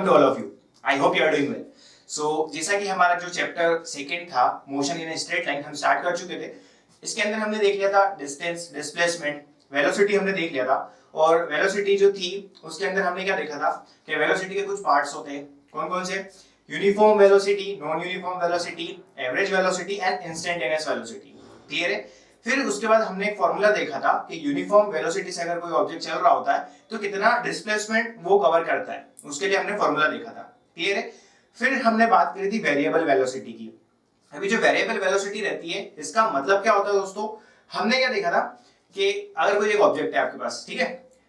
To all of you, I hope you are doing well. So जैसा कि हमारा जो चैप्टर सेकंड था मोशन इन स्ट्रेट लाइन हम स्टार्ट कर चुके थे। इसके अंदर हमने देख लिया था डिस्टेंस, डिस्प्लेसमेंट, वेलोसिटी हमने देख लिया था। और वेलोसिटी जो थी उसके अंदर हमने क्या देखा था कि वेलोसिटी के कुछ पार्ट्स होते हैं। कौन कौन से? Uniform velocity, non uniform velocity, average velocity and instantaneous velocity. Clear है? फिर उसके बाद हमने एक फॉर्मूला देखा था कि यूनिफॉर्म वेलोसिटी से अगर कोई ऑब्जेक्ट चल रहा होता है तो कितना डिस्प्लेसमेंट वो कवर करता है, उसके लिए हमने फॉर्मूला देखा था। क्लियर है? फिर हमने बात करी थी वेरिएबल वेलोसिटी की। अभी जो वेरिएबल वेलोसिटी रहती है इसका मतलब क्या होता है दोस्तों? हमने क्या देखा था कि अगर कोई एक ऑब्जेक्ट है आपके पास, ठीक है,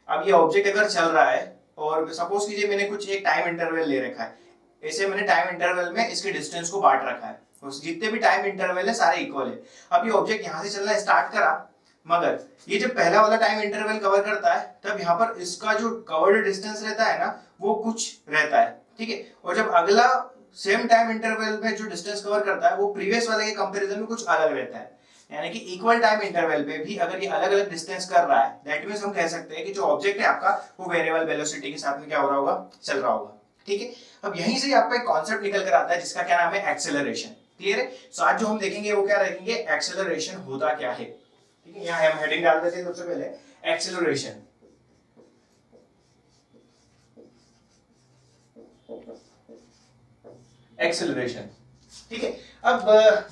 अब ये ऑब्जेक्ट अगर चल रहा है और सपोज कीजिए मैंने कुछ एक टाइम इंटरवल ले रखा है, ऐसे मैंने टाइम इंटरवल में इसके डिस्टेंस को बांट रखा है, जितने भी टाइम इंटरवल है सारे इक्वल है। अब ये ऑब्जेक्ट यहाँ से चलना स्टार्ट करा, मगर ये जब पहला वाला टाइम इंटरवल कवर करता है तब यहाँ पर इसका जो कवर्ड डिस्टेंस रहता है ना वो कुछ रहता है, ठीक है। और जब अगला सेम टाइम इंटरवल में जो डिस्टेंस कवर करता है वो प्रीवियस वाले के कंपैरिजन में कुछ अलग रहता है। यानी कि इक्वल टाइम इंटरवल पे भी अगर ये अलग अलग डिस्टेंस कर रहा है, दैट मींस हम कह सकते हैं कि जो ऑब्जेक्ट है आपका वो वेरिएबल वेलोसिटी के साथ में क्या हो रहा होगा, चल रहा होगा, ठीक है। अब यहीं से आपका एक कॉन्सेप्ट निकल कर आता है जिसका क्या नाम है, एक्सेलरेशन। क्लियर है? सो आज जो हम देखेंगे वो क्या देखेंगे, एक्सेलरेशन होता क्या है, ठीक है। यहाँ हम हेडिंग डाल देते हैं सबसे पहले एक्सेलरेशन। एक्सेलरेशन, ठीक है। अब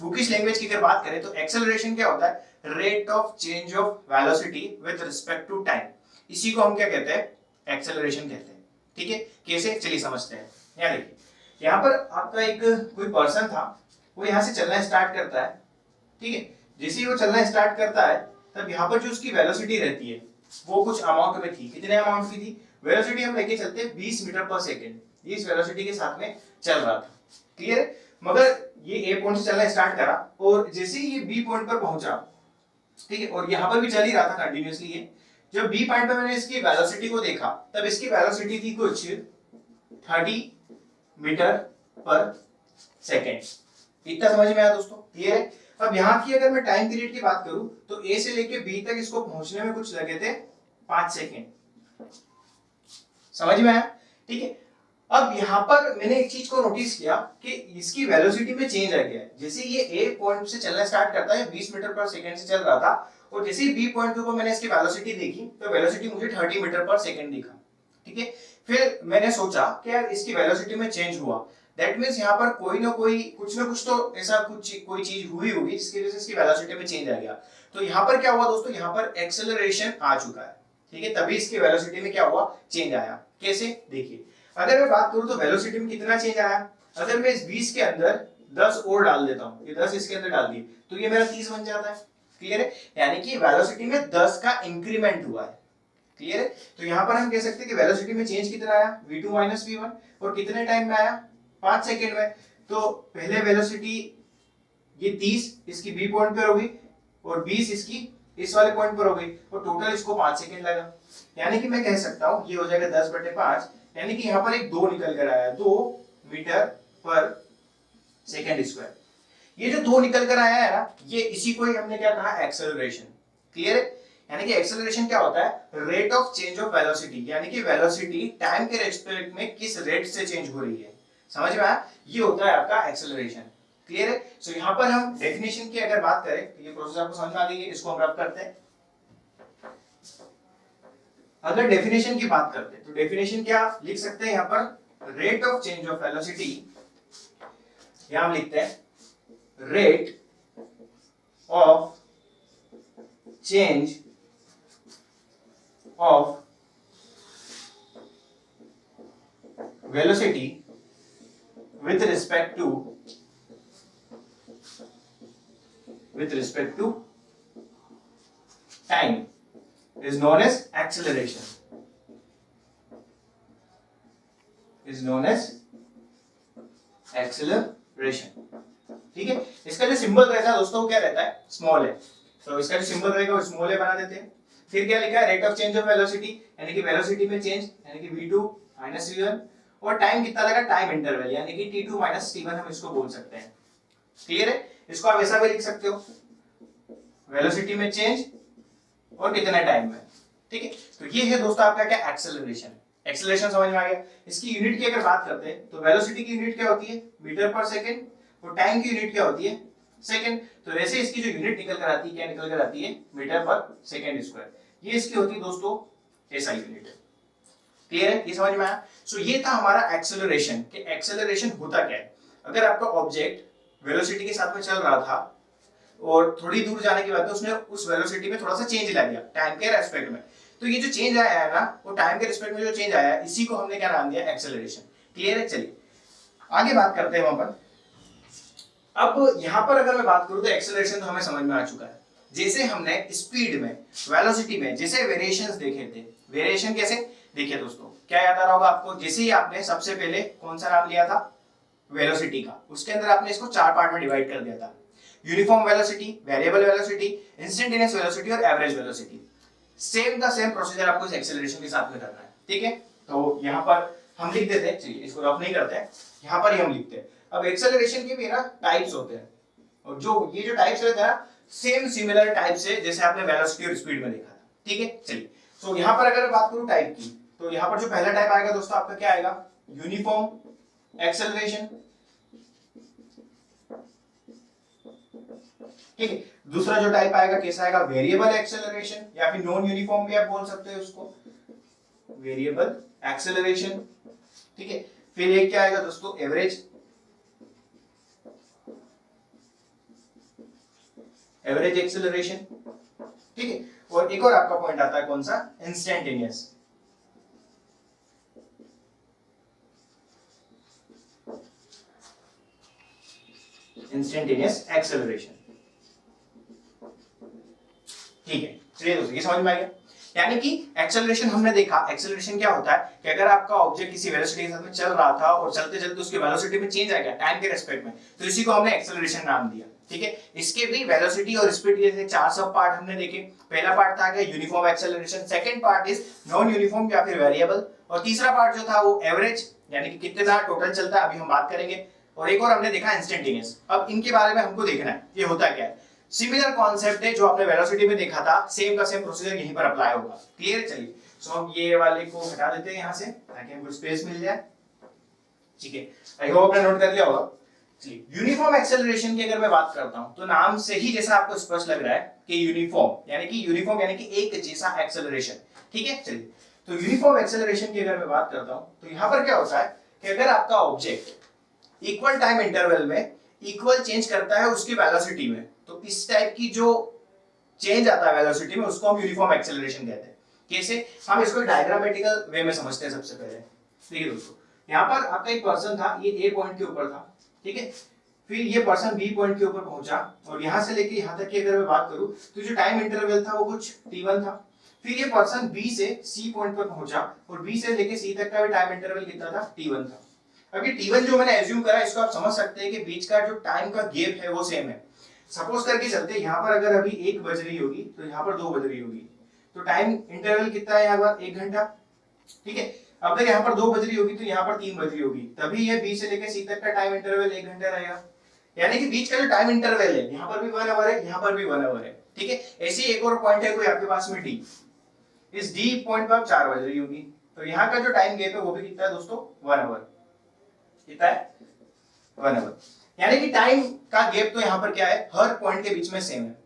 बुकिश लैंग्वेज की अगर बात करें तो एक्सेलरेशन क्या होता है, rate of change of velocity with respect to time. इसी को हम क्या कहते हैं, एक्सेलरेशन कहते हैं, ठीक है। कैसे, चलिए समझते हैं। यहाँ देखिए, यहाँ पर आपका एक कोई पर्सन था, वो यहाँ से चलना स्टार्ट करता है, ठीक है। जैसे ही वो चलना स्टार्ट करता है तब यहाँ पर जो उसकी वेलोसिटी रहती है वो कुछ अमाउंट में थी। कितने अमाउंट की थी? वेलोसिटी हम लेके चलते हैं 20 मीटर पर सेकंड, ये इस वेलोसिटी के साथ में चल रहा था। क्लियर है? मगर ये ए पॉइंट से चलना स्टार्ट करा और जैसे ही ये बी पॉइंट पर पहुंचा, ठीक है, और यहाँ पर भी चल ही रहा था कंटिन्यूअसली ये, जब बी पॉइंट पर मैंने इसकी वेलोसिटी को देखा तब इसकी वेलोसिटी थी कुछ 30 मीटर पर सेकंड। इतना समझ में आया दोस्तों? क्लियर है? अब यहाँ की अगर मैं टाइम पीरियड की बात करूं तो ए से लेके बी तक इसको पहुंचने में कुछ लगे थे 5 सेकंड। समझ में आया? ठीक है। अब यहाँ पर मैंने एक चीज को नोटिस किया कि इसकी वेलोसिटी में चेंज आ गया है। जैसे ये ए पॉइंट से चलना स्टार्ट करता है 20 मीटर पर सेकंड से चल रहा था, और जैसे ही बी पॉइंट के ऊपर मैंने इसकी वेलोसिटी देखी तो वेलोसिटी मुझे 30 मीटर पर सेकंड दिखा, ठीक है। फिर मैंने सोचा कि यार इसकी वेलोसिटी में चेंज हुआ, दैट मींस यहाँ पर कोई ना कोई कुछ ना कुछ तो ऐसा कुछ कोई चीज हुई होगी जिसकी वजह से इसकी वेलोसिटी में चेंज आ गया। तो यहाँ पर क्या हुआ दोस्तों, यहाँ पर एक्सेलरेशन आ चुका है, ठीक है, तभी इसकी वेलोसिटी में क्या हुआ, चेंज आया। कैसे, देखिए, अगर मैं बात करूं तो वेलोसिटी में कितना चेंज आया, अगर मैं इस 20 के अंदर 10 और डाल देता हूं, ये 10 इसके अंदर डाल दिए तो ये मेरा 30 बन जाता है। क्लियर है? यानी कि वेलोसिटी में 10 का इंक्रीमेंट हुआ है। क्लियर है? तो यहां पर हम कह सकते हैं कि वेलोसिटी में चेंज कितना आया, v2 v1, और कितने टाइम में आया, 5 सेकंड में। तो पहले वेलोसिटी ये 30 इसकी बी पॉइंट पर होगी और 20 इसकी इस वाले पॉइंट पर हो गई, और टोटल इसको 5 सेकंड लगा। यानी कि मैं कह सकता हूं ये हो जाएगा 10/5, यानी कि यहाँ पर एक 2 निकल कर आया, 2 मीटर पर सेकंड स्क्वायर। ये जो 2 निकल कर आया है ना, ये इसी को ही हमने क्या कहा, एक्सेलरेशन। क्लियर है? यानी कि एक्सेलरेशन क्या होता है, rate of change of velocity, यानी कि वेलोसिटी टाइम के रेस्पेक्ट में किस रेट से चेंज हो रही है। समझ में आया? ये होता है आपका एक्सेलरेशन। क्लियर है? सो यहाँ पर हम डेफिनेशन की अगर बात करें तो ये प्रोसेस आपको समझ में आ गई है, इसको हम रब करते हैं। अगर डेफिनेशन की बात करते हैं तो डेफिनेशन क्या लिख सकते हैं यहाँ पर, rate of change of velocity, यहां हम लिखते हैं rate of change of velocity with respect to time is known as acceleration, ठीक है। इसका जो सिंबल रहता है दोस्तों वो क्या रहता है, स्मॉल है। तो इसका जो सिंबल रहेगा वो स्मॉल है बना देते हैं। फिर क्या लिखा है, rate of change of velocity, यानी कि वेलोसिटी में चेंज, यानी कि v2 v1, और टाइम कितना लगा, टाइम इंटरवल, यानी कि t2 t1 हम इसको बोल सकते हैं। क्लियर है? इसको आप ऐसा भी लिख सकते हो, वेलोसिटी में चेंज और कितने टाइम में, ठीक है। तो ये है दोस्तों आपका क्या, एक्सेलरेशन। एक्सेलरेशन समझ में आ गया। इसकी यूनिट की अगर बात करते हैं तो वेलोसिटी की यूनिट क्या होती है, मीटर पर सेकंड, और टाइम की यूनिट क्या होती है, सेकंड। तो वैसे इसकी जो यूनिट निकल कर आती है, क्या निकल कर आती है, मीटर पर सेकंड स्क्वायर। ये इसकी होती है दोस्तों एसआई यूनिट। क्लियर है, ये समझ में आया। सो ये था हमारा एक्सेलरेशन, कि एक्सेलरेशन होता क्या है। अगर आपका ऑब्जेक्ट वेलोसिटी के साथ में चल रहा था और थोड़ी दूर जाने के बाद उसने उस वेलोसिटी में थोड़ा सा चेंज ला दिया टाइम के रेस्पेक्ट में, तो ये जो चेंज आया है ना, वो टाइम के रिस्पेक्ट में जो चेंज आया है, इसी को हमने क्या नाम दिया, एक्सेलरेशन। क्लियर है, चलिए आगे बात करते हैं वहां पर। अब यहां पर अगर मैं बात करूं तो एक्सेलरेशन तो हमें समझ में आ चुका है। जैसे हमने स्पीड में, वेलोसिटी में जैसे वेरिएशंस देखे थे, वेरिएशन कैसे देखिए दोस्तों, क्या याद आ रहा होगा आपको, जैसे ही आपने सबसे पहले कौन सा नाम लिया था, वेलोसिटी का, उसके अंदर आपने इसको 4 पार्ट में डिवाइड कर दिया था, uniform velocity, variable velocity, instantaneous velocity और एवरेज वेलोसिटी। सेम का सेम प्रोसीजर आपको इस एक्सेलरेशन के साथ में करना है, ठीक है। तो यहाँ पर हम लिख देते हैं, चलिए इसको रफ नहीं करते हैं, यहाँ पर ही हम लिखते हैं। अब एक्सेलरेशन के भी ना टाइप्स होते हैं, और जो ये जो टाइप्स रहते हैं ना, सेम सिमिलर टाइप से जैसे आपने वेलोसिटी और स्पीड में देखा था, ठीक है। चलिए तो यहाँ पर अगर मैं बात करूँ टाइप की, तो यहाँ पर जो पहला टाइप आएगा दोस्तों आपका क्या आएगा, यूनिफॉर्म एक्सेलरेशन, ठीक है। दूसरा जो टाइप आएगा कैसा आएगा, वेरिएबल एक्सेलरेशन, या फिर नॉन यूनिफॉर्म भी आप बोल सकते हो उसको, वेरिएबल एक्सेलरेशन, ठीक है। फिर एक क्या आएगा दोस्तों, एवरेज, एवरेज एक्सेलरेशन, ठीक है। और एक और आपका पॉइंट आता है कौन सा, इंस्टेंटेनियस, इंस्टेंटेनियस एक्सेलरेशन, ठीक है। चलिए दोस्तों ये समझ में आ गया। यानी कि एक्सेलरेशन हमने देखा, एक्सेलरेशन क्या होता है कि अगर आपका ऑब्जेक्ट किसी वेलोसिटी के साथ में चल रहा था और चलते चलते उसकी वेलोसिटी में चेंज आ गया टाइम के रेस्पेक्ट में, तो इसी को हमने एक्सेलरेशन नाम दिया, ठीक है। इसके भी वेलोसिटी और स्पीड के 4 सब पार्ट हमने देखे। पहला पार्ट था uniform acceleration, second part is non uniform या फिर वेरिएबल, और तीसरा पार्ट जो था वो एवरेज, यानी कि कितना टोटल चलता है, अभी हम बात करेंगे। और एक और हमने देखा इंस्टेंटेनियस। अब इनके बारे में हमको देखना है ये होता क्या है। सिमिलर कॉन्सेप्ट है जो आपने वेलोसिटी में देखा था, सेम का सेम प्रोसीजर यहीं पर अप्लाई होगा। क्लियर है, चलिए सो हम ये वाले को हटा देते हैं यहां से ताकि हमको स्पेस मिल जाए, ठीक है। आई होप आपने नोट कर लिया होगा। चलिए यूनिफॉर्म एक्सेलरेशन की अगर मैं बात करता हूं तो नाम से ही जैसा आपको स्पष्ट लग रहा है कि यूनिफॉर्म यानी कि एक जैसा एक्सेलरेशन, ठीक है। चलिए तो यूनिफॉर्म एक्सेलरेशन की अगर मैं बात करता हूं तो यहां पर क्या होता है कि अगर आपका ऑब्जेक्ट इक्वल टाइम इंटरवल में इक्वल चेंज करता है उसकी वेलोसिटी में, तो इस टाइप की जो चेंज आता है वेलोसिटी में उसको हम यूनिफॉर्म एक्सेलरेशन कहते हैं। कैसे, हम इसको डायग्रामेटिकल वे में समझते हैं। सबसे पहले देखिए दोस्तों, यहाँ पर आपका एक पर्सन था, ये ए पॉइंट के ऊपर था, ठीक है। फिर ये पर्सन बी पॉइंट के ऊपर पहुंचा, और यहां से लेके यहां तक की अगर मैं बात करूं तो जो टाइम इंटरवल था वो कुछ t1 था। फिर ये पर्सन बी से सी पॉइंट पर पहुंचा, और बी से लेके सी तक का भी टाइम इंटरवल कितना था, t1 था। अब ये t1 जो मैंने एज्यूम करा, इसको आप समझ सकते हैं कि बीच का जो टाइम का गैप है वो सेम है। सपोज करके चलते, यहाँ पर अगर अभी 1 बज रही होगी तो यहाँ पर 2 बज रही होगी, तो टाइम इंटरवल कितना है यहाँ पर, 1 घंटा, ठीक है। अगर यहाँ पर 2 बज रही होगी तो यहाँ पर 3 बज रही होगी, तभी ये बी से लेकर सी तक का टाइम इंटरवल 1 घंटा रहेगा। यानी कि बीच का जो टाइम इंटरवल है, यहाँ पर भी 1 आवर है, यहाँ पर भी 1 आवर है, ठीक है। ऐसे ही एक और पॉइंट है कोई आपके पास में डी, इस डी पॉइंट पर 4 बज रही होगी, तो यहाँ का जो टाइम गैप है वो भी कितना है दोस्तों, 1 आवर, कितना है, 1 आवर। यानी कि टाइम का गैप तो यहाँ पर क्या है, हर पॉइंट के बीच में सेम है।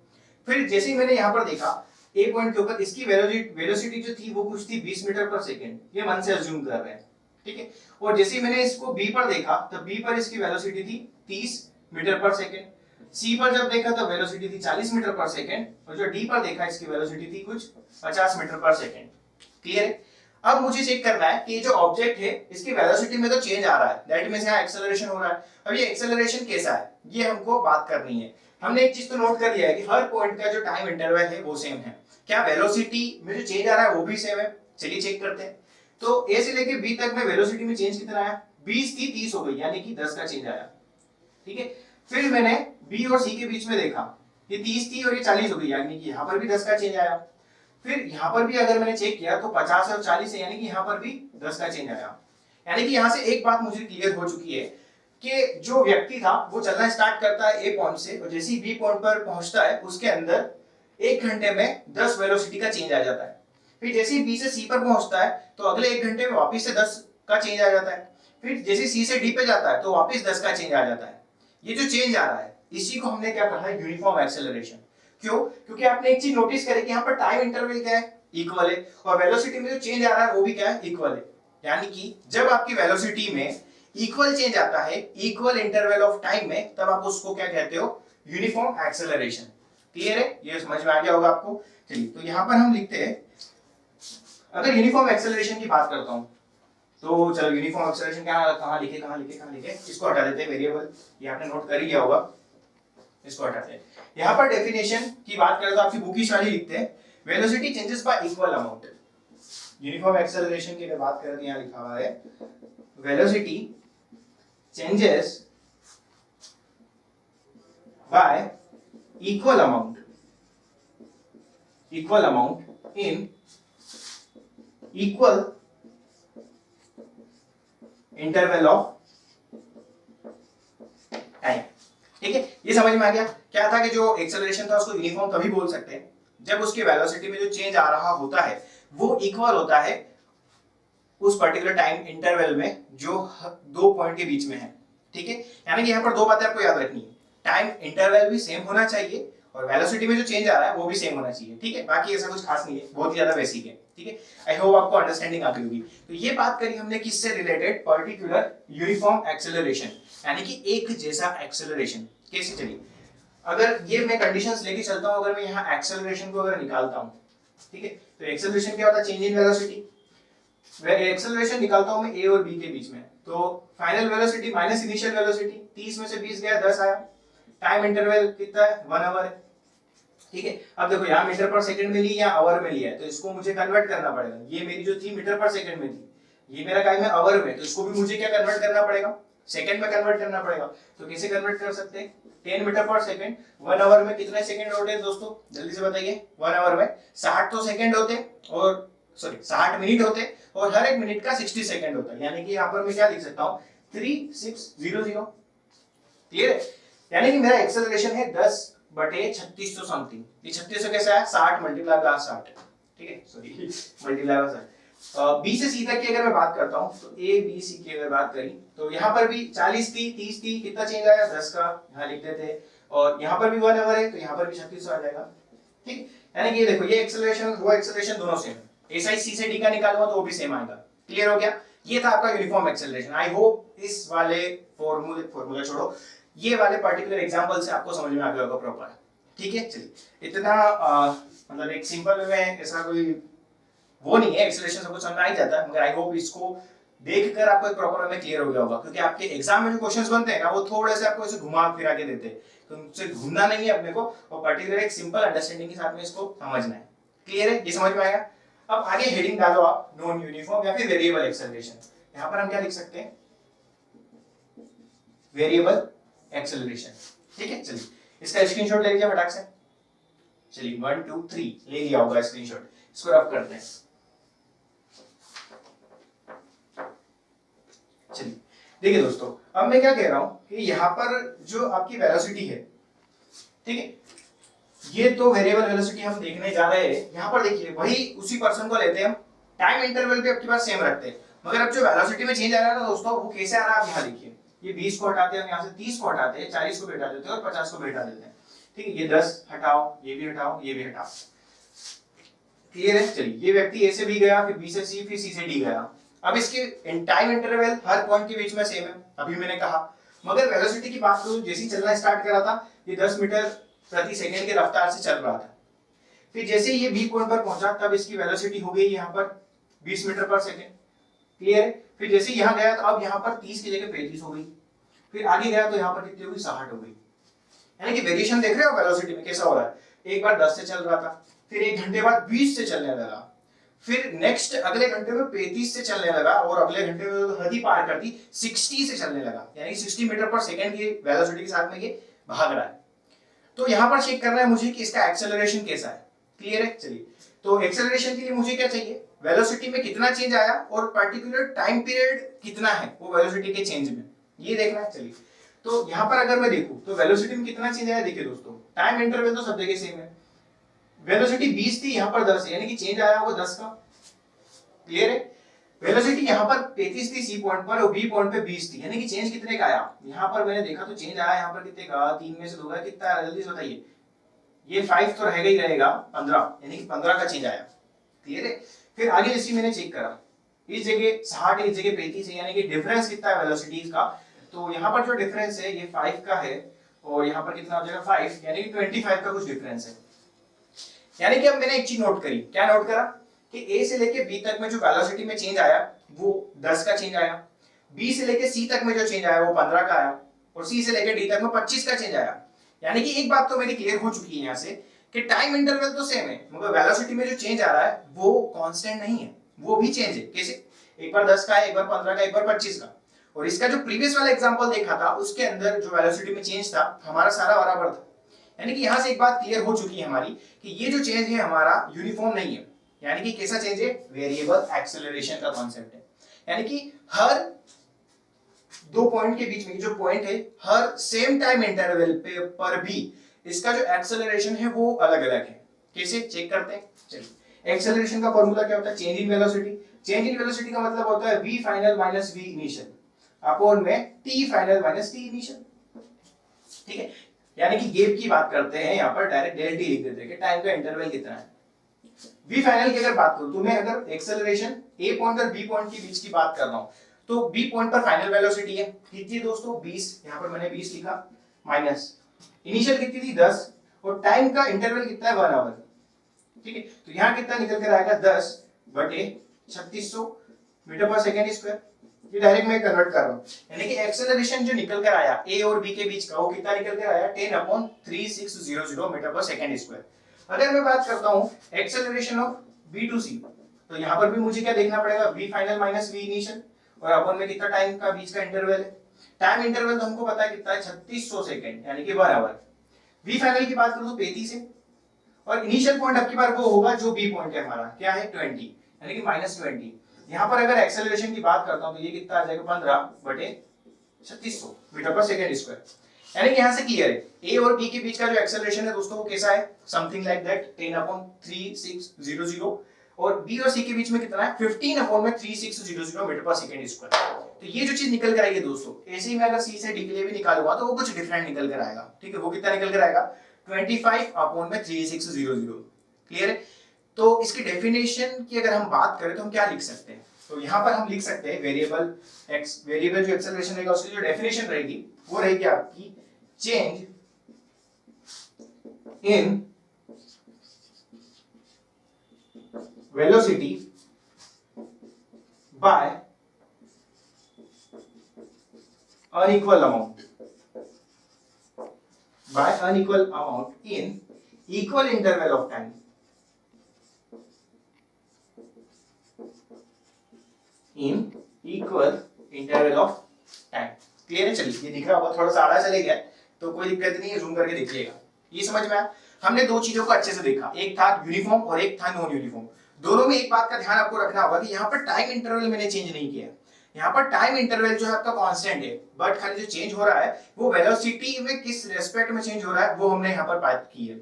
फिर जैसे ही मैंने यहाँ पर देखा ए पॉइंट के ऊपर इसकी वेलोसिटी जो थी वो कुछ थी 20 मीटर पर सेकंड, ये मन से अज्यूम कर रहे हैं, ठीक है। और जैसे ही मैंने इसको बी पर देखा तो बी पर इसकी वेलोसिटी थी 30 मीटर पर सेकंड, सी पर जब देखा तो वेलोसिटी थी 40 मीटर पर सेकंड, और जो डी पर देखा इसकी वेलोसिटी थी कुछ 50 मीटर पर सेकंड। क्लियर है। अब मुझे चेक करना है कि ये जो ऑब्जेक्ट है इसकी वेलोसिटी में तो चेंज आ रहा है, दैट मींस यहाँ एक्सेलरेशन हो रहा है। अब ये एक्सेलरेशन कैसा है ये हमको बात करनी है। हमने एक चीज तो नोट कर लिया है कि हर पॉइंट का जो टाइम इंटरवल है वो सेम है। क्या वेलोसिटी में जो चेंज आ रहा है वो भी सेम है, चलिए चेक करते हैं। तो ए से लेके बी तक में वेलोसिटी में चेंज कितना आया, 20 थी 30 हो गई, यानी कि 10 का चेंज आया, ठीक है। फिर मैंने बी और सी के बीच में देखा, ये 30 थी और ये 40 हो गई, यानी कि यहाँ पर भी 10 का चेंज आया। फिर यहाँ पर भी अगर मैंने चेक किया तो 50 और 40 है, यानी कि यहाँ पर भी 10 का चेंज आया। यानी कि यहाँ से एक बात मुझे क्लियर हो चुकी है कि जो व्यक्ति था वो चलना स्टार्ट करता है ए पॉइंट से, और जैसे ही बी पॉइंट पर पहुंचता है उसके अंदर 1 घंटे में 10 वेलोसिटी का चेंज आ जाता है। फिर जैसे ही बी से सी पर पहुंचता है तो अगले 1 घंटे में वापस से 10 का चेंज आ जाता है। फिर जैसे सी से डी पे जाता है तो वापस 10 का चेंज आ जाता है। ये जो चेंज आ रहा है इसी को हमने क्या कहा है, यूनिफॉर्म एक्सेलरेशन। क्यों? क्योंकि आपने एक चीज नोटिस करी कि यहाँ पर टाइम इंटरवल क्या है, इक्वल है, और वेलोसिटी में जो चेंज आ रहा है वो भी क्या है, इक्वल है। यानी कि जब आपकी वेलोसिटी में इक्वल चेंज आता है इक्वल इंटरवल ऑफ टाइम में, तब आप उसको क्या कहते हो, यूनिफॉर्म एक्सेलरेशन। क्लियर है? ये समझ में आ गया होगा आपको। चलिए, तो यहां पर हम लिखते हैं, अगर यूनिफॉर्म एक्सेलरेशन की बात करता हूं तो चलो यूनिफॉर्म एक्सेलरेशन कहां लिखे, इसको हटा देते हैं, वेरिएबल ये आपने नोट कर ही लिया होगा, इसको हटाते हैं। यहां पर डेफिनेशन की बात करें तो आपकी बुकिश वाली लिखते हैं, velocity changes y equal amount. Uniform acceleration की अगर बात करें तो यहां लिखा हुआ है, velocity changes by equal amount in equal interval of time। ठीक है, ये समझ में आ गया। क्या था कि जो एक्सेलरेशन था उसको यूनिफॉर्म तभी बोल सकते हैं जब उसके वेलोसिटी में जो चेंज आ रहा होता है वो इक्वल होता है उस पर्टिकुलर टाइम इंटरवल में जो 2 पॉइंट के बीच में है। ठीक है, यानी कि यहाँ पर 2 बातें आपको याद रखनी है, टाइम इंटरवल भी सेम होना चाहिए और वेलोसिटी में जो चेंज आ रहा है वो भी सेम होना चाहिए। ठीक है, बाकी ऐसा कुछ खास नहीं है, बहुत ही ज्यादा बेसिक है। ठीक है, आई होप आपको अंडरस्टैंडिंग आ गई होगी। तो ये बात करी हमने किससे रिलेटेड, पर्टिकुलर यूनिफॉर्म एक्सेलरेशन, यानी कि एक जैसा एक्सेलरेशन कैसे। चलिए, अगर ये मैं कंडीशंस लेके चलता हूं, अगर मैं यहाँ एक्सेलरेशन को अगर निकालता हूँ, ठीक है, तो एक्सेलरेशन क्या होता है, चेंज इन वेलोसिटी। एक्सेलरेशन निकालता हूं मैं ए और बी के बीच में, तो final velocity minus initial velocity, 30 में से 20 गया 10 आया। टाइम इंटरवल कितना है, 1 आवर है। ठीक है, अब देखो यहाँ मीटर पर सेकंड में ली या आवर में लिया है, तो इसको मुझे कन्वर्ट करना पड़ेगा। ये मेरी जो थी मीटर पर सेकंड में थी, ये मेरा टाइम है आवर में, तो इसको भी मुझे क्या कन्वर्ट करना पड़ेगा, सेकंड में कन्वर्ट करना पड़ेगा। तो कैसे कन्वर्ट कर सकते हैं, 10 मीटर पर सेकंड, 1 आवर में कितने सेकंड होते हैं दोस्तों, जल्दी से बताइए। 1 आवर में 60 तो सेकंड होते, और सॉरी 60 मिनट होते, और हर एक मिनट का 60 सेकंड होता है। यानी कि यहाँ पर मैं क्या लिख सकता हूँ, 3600। क्लियर है? यानी कि मेरा एक्सेलरेशन है 10/3600 समथिंग। ये 3600 कैसा है, 60 मल्टीप्लाई बाय 60। ठीक है, सॉरी मल्टीप्लाई बाय 60। बी से सी तक की अगर मैं बात करता हूँ, तो ए बी सी की अगर बात करी तो यहाँ पर भी 40 थी, 30 थी, कितना चेंज आया, 10 का, यहाँ लिख देते। और यहाँ पर भी 1 आवर है, तो यहाँ पर भी 3600 आ जाएगा। ठीक, यानी कि ये देखो, ये एक्सेलरेशन वो एक्सेलरेशन दोनों सेम है। ऐसा ही सी से डी का निकालूंगा तो वो भी सेम आएगा। क्लियर हो गया? ये था आपका यूनिफॉर्म एक्सेलरेशन। आई होप इस वाले फॉर्मूला छोड़ो, ये वाले पर्टिकुलर एग्जांपल से आपको समझ में आ गया होगा प्रॉपर। ठीक है, चलिए, इतना मतलब एक सिंपल में ऐसा कोई वो नहीं है, एक्सेलरेशन सब कुछ समझ में आ ही जाता है, मगर आई होप इसको देखकर आपको एक प्रॉपर वे में क्लियर हो गया होगा। क्योंकि आपके एग्जाम में जो क्वेश्चंस बनते हैं ना, वो थोड़े से आपको ऐसे घुमा फिरा के देते हैं, तो उनसे घूमना नहीं है अपने को, और पर्टिकुलर एक सिंपल अंडरस्टैंडिंग के साथ में इसको समझना है। क्लियर है? ये समझ में आया? अब आगे हेडिंग डालो आप, नॉन यूनिफॉर्म या फिर वेरिएबल एक्सेलरेशन। यहां पर हम क्या लिख सकते हैं, वेरिएबल एक्सेलरेशन। ठीक है, चलिए इसका स्क्रीनशॉट ले लीजिए फटाक से। चलिए 1 2 3 ले लिया होगा स्क्रीनशॉट, इसको रफ करते हैं। चलिए देखिए दोस्तों, अब मैं क्या कह रहा हूं कि यहां पर जो आपकी वेलोसिटी है, ठीक है, ये तो वेरिएबल वेलोसिटी हम देखने जा रहे हैं। यहां पर देखिए, वही उसी पर्सन को लेते हैं हम, टाइम इंटरवल भी आपके पास सेम रखते हैं, मगर अब जो वेलोसिटी में चेंज आ रहा है ना दोस्तों, वो कैसे आ रहा है आप यहां देखिए। ये 20 को हटाते हैं हम, यहां से 30 को हटाते हैं, 40 को भी हटा देते हैं और 50 को भी हटा देते हैं। ठीक है, ये 10 हटाओ, ये भी हटाओ, ये भी हटाओ। क्लियर है? चलिए, ये व्यक्ति ए से बी गया, फिर बी से सी, फिर सी से डी गया। अब इसके टाइम इंटरवल हर पॉइंट के बीच में सेम है, अभी मैंने कहा, मगर वेलोसिटी की बात करूं, जैसे ही चलना स्टार्ट करा था, ये 10 मीटर प्रति सेकंड की रफ्तार से चल रहा था। फिर जैसे ये बी पॉइंट पर पहुंचा, तब इसकी वेलोसिटी हो गई यहाँ पर 20 मीटर पर सेकंड। क्लियर है? फिर जैसे यहाँ गया तो अब यहाँ पर 30 की जगह 35 हो गई। फिर आगे गया तो यहाँ पर कितनी हो गई, 60 हो गई। यानी कि वेरिएशन देख रहे हो वेलोसिटी में कैसा हो रहा है। एक बार 10 से चल रहा था, फिर 1 घंटे बाद 20 से चलने लगा, फिर नेक्स्ट अगले घंटे में 35 से चलने लगा, और अगले घंटे में हद ही पार कर दी, 60 से चलने लगा। यानी 60 मीटर पर सेकंड की वेलोसिटी के साथ में ये भाग रहा है। तो यहां पर चेक करना है मुझे कि इसका एक्सेलरेशन कैसा है। क्लियर है? चलिए, तो एक्सेलरेशन के लिए मुझे क्या चाहिए, वेलोसिटी में कितना चेंज आया और पर्टिकुलर टाइम पीरियड कितना है वो वेलोसिटी के चेंज में, ये देखना है। चलिए, तो यहां पर अगर मैं देखूं तो वेलोसिटी में कितना चेंज आया, देखिए दोस्तों, टाइम इंटरवल तो सब जगह सेम है, वेलोसिटी 20 थी, यहाँ पर 10 है, यानी कि चेंज आया वो 10 का। क्लियर है? वेलोसिटी यहाँ पर 33 थी सी पॉइंट पर और बी पॉइंट पे 20 थी, यानी कि चेंज कितने का आया? यहाँ पर मैंने देखा तो चेंज आया यहाँ पर कितने का? 3 में से 2 का कितना आया? जल्दी से बताइए। ये 5 तो रहेगा ही रहेगा, 15, यानी कि 15 का चेंज आया। क्लियर है? फिर आगे जैसे मैंने चेक करा, इस जगह 60 इस जगह 35 है, यानी कि डिफरेंस कितना है वेलोसिटीज का? तो यहाँ पर जो डिफरेंस है ये 5 का है और यहाँ पर कितना हो जाएगा 5, यानी कि 25 का कुछ डिफरेंस है। यानी कि अब मैंने एक चीज नोट करी, क्या नोट करा कि ए से लेके बी तक में जो वेलोसिटी में चेंज आया वो 10 का चेंज आया, बी से लेके सी तक में जो चेंज आया वो 15 का आया और सी से लेके डी तक में 25 का चेंज आया। यानी कि एक बात तो मेरी क्लियर हो चुकी है यहाँ से कि टाइम इंटरवल तो सेम है मगर वेलोसिटी में जो चेंज आ रहा है वो कांस्टेंट नहीं है, वो भी चेंज है। कैसे? एक बार 10 का है, एक बार 15 का, एक बार 25 का। और इसका जो प्रीवियस वाला एग्जांपल देखा था उसके अंदर जो वेलोसिटी में चेंज था हमारा सारा बराबर था। यानी कि यहां से एक बात क्लियर हो चुकी है हमारी कि ये जो चेंज है हमारा यूनिफॉर्म नहीं है। यानी कि कैसा चेंज है? वेरिएबल एक्सेलरेशन का कॉन्सेप्ट है। यानी कि हर दो पॉइंट के बीच में जो पॉइंट है हर सेम टाइम इंटरवल पे पर भी इसका जो एक्सेलरेशन है वो अलग अलग है। कैसे चेक करते हैं? चलिए, एक्सेलरेशन का फॉर्मूला क्या होता है? Change in velocity. Change in velocity का मतलब होता है v final minus v initial upon में t final minus t initial. ठीक है, यानी कि गैप की बात करते हैं यहाँ पर डायरेक्ट डेल टी लिख देते हैं कि टाइम का इंटरवल कितना है। v फाइनल की अगर बात करूं तो मैं अगर एक्सेलरेशन a पॉइंट और b पॉइंट के बीच की बात कर रहा हूं तो b पॉइंट पर फाइनल वेलोसिटी है कितनी है दोस्तों? 20, यहाँ पर मैंने 20 लिखा, माइनस इनिशियल कितनी थी? 10 और टाइम का इंटरवल कितना है? 1 आवर। ठीक है, तो यहाँ कितना निकल कर आएगा? 10 बटे 3600 मीटर पर सेकेंड स्क्वायर। ये डायरेक्ट मैं कन्वर्ट कर रहा हूँ, यानी कि एक्सेलरेशन जो निकल कर आया a और b के बीच का वो कितना निकल कर आया? 10/3600 मीटर पर सेकेंड स्क्वायर। अगर मैं बात करता हूँ acceleration of b to c तो यहाँ पर भी मुझे क्या देखना पड़ेगा? v final minus v initial और अपन में कितना टाइम का बीच का इंटरवल है? टाइम इंटरवल तो हमको पता है कितना है? 3600 सेकंड, यानी कि 1 आवर। v फाइनल की बात करूं तो 35 है और इनिशियल पॉइंट अब की बार वो होगा जो b पॉइंट है हमारा, क्या है? 20, यानी कि -20। यहां पर अगर एक्सेलरेशन की बात करता हूं तो ये कितना आ जाएगा? 15/3600 मीटर पर सेकंड स्क्वायर। यानी कि यहां से क्लियर है a और b के बीच का जो एक्सेलरेशन है दोस्तों वो कैसा है? समथिंग लाइक दैट 10/3600 और b और c के बीच में कितना है? 15/3600 मीटर पर सेकंड स्क्वायर। तो ये जो चीज निकल कर आई है दोस्तों, ऐसे ही मैं अगर c से d के लिए भी निकालूंगा तो वो कुछ डिफरेंट निकल कर आएगा। ठीक है, वो कितना निकल कर आएगा? 25/3600। क्लियर है? तो इसकी डेफिनेशन की अगर हम बात करें तो हम क्या लिख सकते हैं? तो यहाँ पर हम लिख सकते हैं वेरिएबल जो एक्सेलरेशन रहेगा उसकी जो डेफिनेशन रहेगी वो रहेगी आपकी change in velocity bye unequal amount in equal interval of time clear है? चलिए, ये दिख रहा होगा, थोड़ा सा आड़ा चले गया तो कोई दिक्कत नहीं है, जूम करके देख लीजिएगा। ये समझ में आया? हमने दो चीजों को अच्छे से देखा, एक था यूनिफॉर्म और एक था नॉन यूनिफॉर्म। दोनों में एक बात का ध्यान आपको रखना होगा कि यहाँ पर टाइम इंटरवल मैंने चेंज नहीं किया। यहाँ पर टाइम इंटरवल जो है आपका कांस्टेंट है, बट खाली जो चेंज हो रहा है वो वेलोसिटी में किस रेस्पेक्ट में चेंज हो रहा है वो हमने यहाँ पर बात की है।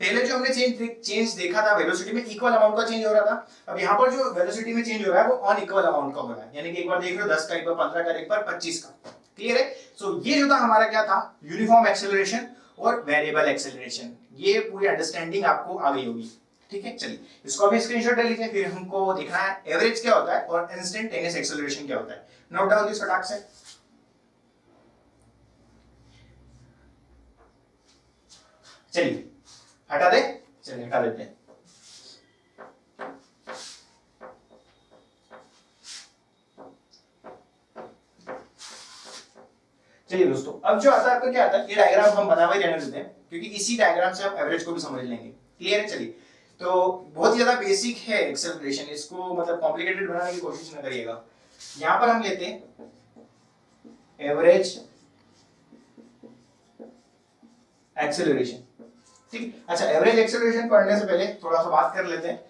पहले जो हमने चेंज देखा था वेलोसिटी में इक्वल अमाउंट का चेंज हो रहा था, अब यहाँ पर जो वेलोसिटी में चेंज हो रहा है वो अनइक्वल अमाउंट का हो रहा है। यानी कि एक बार देख लो 10 का, एक बार 15 का, एक बार 25 का। क्लियर है? सो ये जो था हमारा क्या था? यूनिफॉर्म एक्सेलरेशन और वेरिएबल एक्सेलरेशन। ये पूरी अंडरस्टैंडिंग आपको आ गई होगी। ठीक है, चलिए इसको अभी स्क्रीनशॉट ले लीजिए, फिर हमको देखना है एवरेज क्या होता है और इंस्टेंटेनियस एक्सेलरेशन क्या होता है। नोट डाउन दिस फटाक से। चलिए हटा दे, चलिए हटा देते हैं। चलिए दोस्तों, अब जो आता है आपका क्या आता है? ये डायग्राम हम बना हुआ ही रहने देते हैं क्योंकि इसी डायग्राम से हम एवरेज को भी समझ लेंगे। क्लियर है? चलिए, तो बहुत ही ज्यादा बेसिक है एक्सेलरेशन, इसको मतलब कॉम्प्लिकेटेड बनाने की कोशिश न करिएगा। यहां पर हम लेते हैं एवरेज एक्सेलरेशन। ठीक, अच्छा, एवरेज एक्सेलरेशन पढ़ने से पहले थोड़ा सा बात कर लेते हैं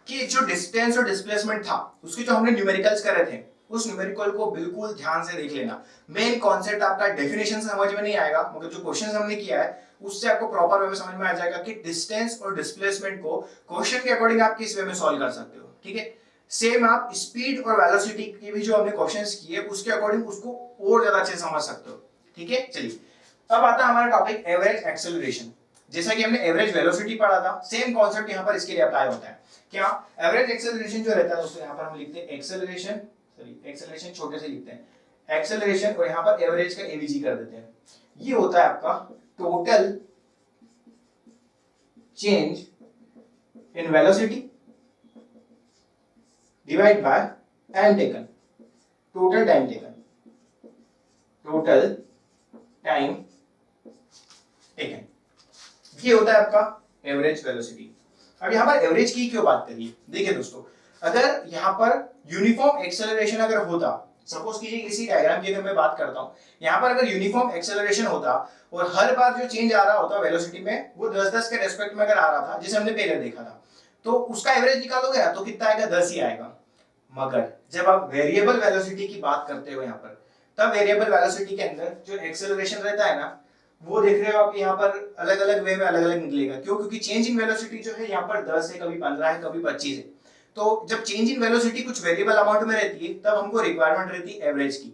कि जो डिस्टेंस और डिस्प्लेसमेंट था उसके जो हमने न्यूमेरिकल्स करे थे उस न्यूमेरिकल को बिल्कुल ध्यान से देख लेना। मेन कॉन्सेप्ट आपका डेफिनेशन से समझ में नहीं आएगा, मगर जो क्वेश्चंस हमने किया है उससे आपको प्रॉपर वे में समझ में आ जाएगा कि डिस्टेंस और डिस्प्लेसमेंट को क्वेश्चन के अकॉर्डिंग आप किस वे में सॉल्व कर सकते हो। ठीक है, सेम आप स्पीड और वेलोसिटी की भी जो हमने क्वेश्चंस किए उसके अकॉर्डिंग उसको और ज्यादा अच्छे से समझ सकते हो। ठीक है, चलिए अब आता है हमारा टॉपिक एवरेज एक्सेलरेशन। जैसा कि हमने एवरेज वेलोसिटी पढ़ा था, सेम कॉन्सेप्ट यहाँ पर इसके लिए अप्लाई होता है। क्या एवरेज एक्सेलरेशन जो रहता है दोस्तों, यहाँ पर हम लिखते हैं एक्सेलरेशन, सॉरी एक्सेलरेशन छोटे से लिखते हैं एक्सेलरेशन, और यहाँ पर एवरेज का एवीजी कर देते हैं। ये होता है आपका total change in velocity divide by time taken, total time taken, total time taken, ये होता है आपका एवरेज वेलोसिटी। अब यहां पर एवरेज की क्यों बात करिए, देखिए दोस्तों, अगर यहां पर यूनिफॉर्म एक्सेलरेशन अगर होता, सपोज कीजिए इसी डायग्राम की अगर मैं बात करता हूं, यहां पर अगर यूनिफॉर्म एक्सेलरेशन होता और हर बार जो चेंज आ रहा होता वेलोसिटी में वो 10-10 के रेस्पेक्ट में अगर आ रहा था जैसे हमने पहले देखा था, तो उसका एवरेज निकालोगे ना तो कितना आएगा, 10 ही आएगा। मगर जब आप वेरिएबल वेलोसिटी की बात करते हो यहाँ पर, तब वेरिएबल वेलोसिटी के अंदर जो एक्सेलरेशन रहता है ना, वो देख रहे हो आप यहाँ पर अलग अलग वे में अलग अलग निकलेगा। क्यों? क्योंकि चेंज इन वेलोसिटी जो है यहाँ पर 10 है, कभी 15 है, कभी 25 है। तो जब चेंज इन वेलोसिटी कुछ वेरिएबल अमाउंट में रहती है तब हमको रिक्वायरमेंट रहती है एवरेज की,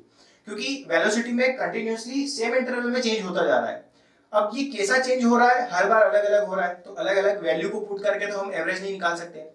क्योंकि वेलोसिटी में कंटिन्यूअसली सेम इंटरवल में चेंज होता जा रहा है। अब ये कैसा चेंज हो रहा है, हर बार अलग अलग हो रहा है, तो अलग अलग वैल्यू को पुट करके तो हम एवरेज नहीं निकाल सकते।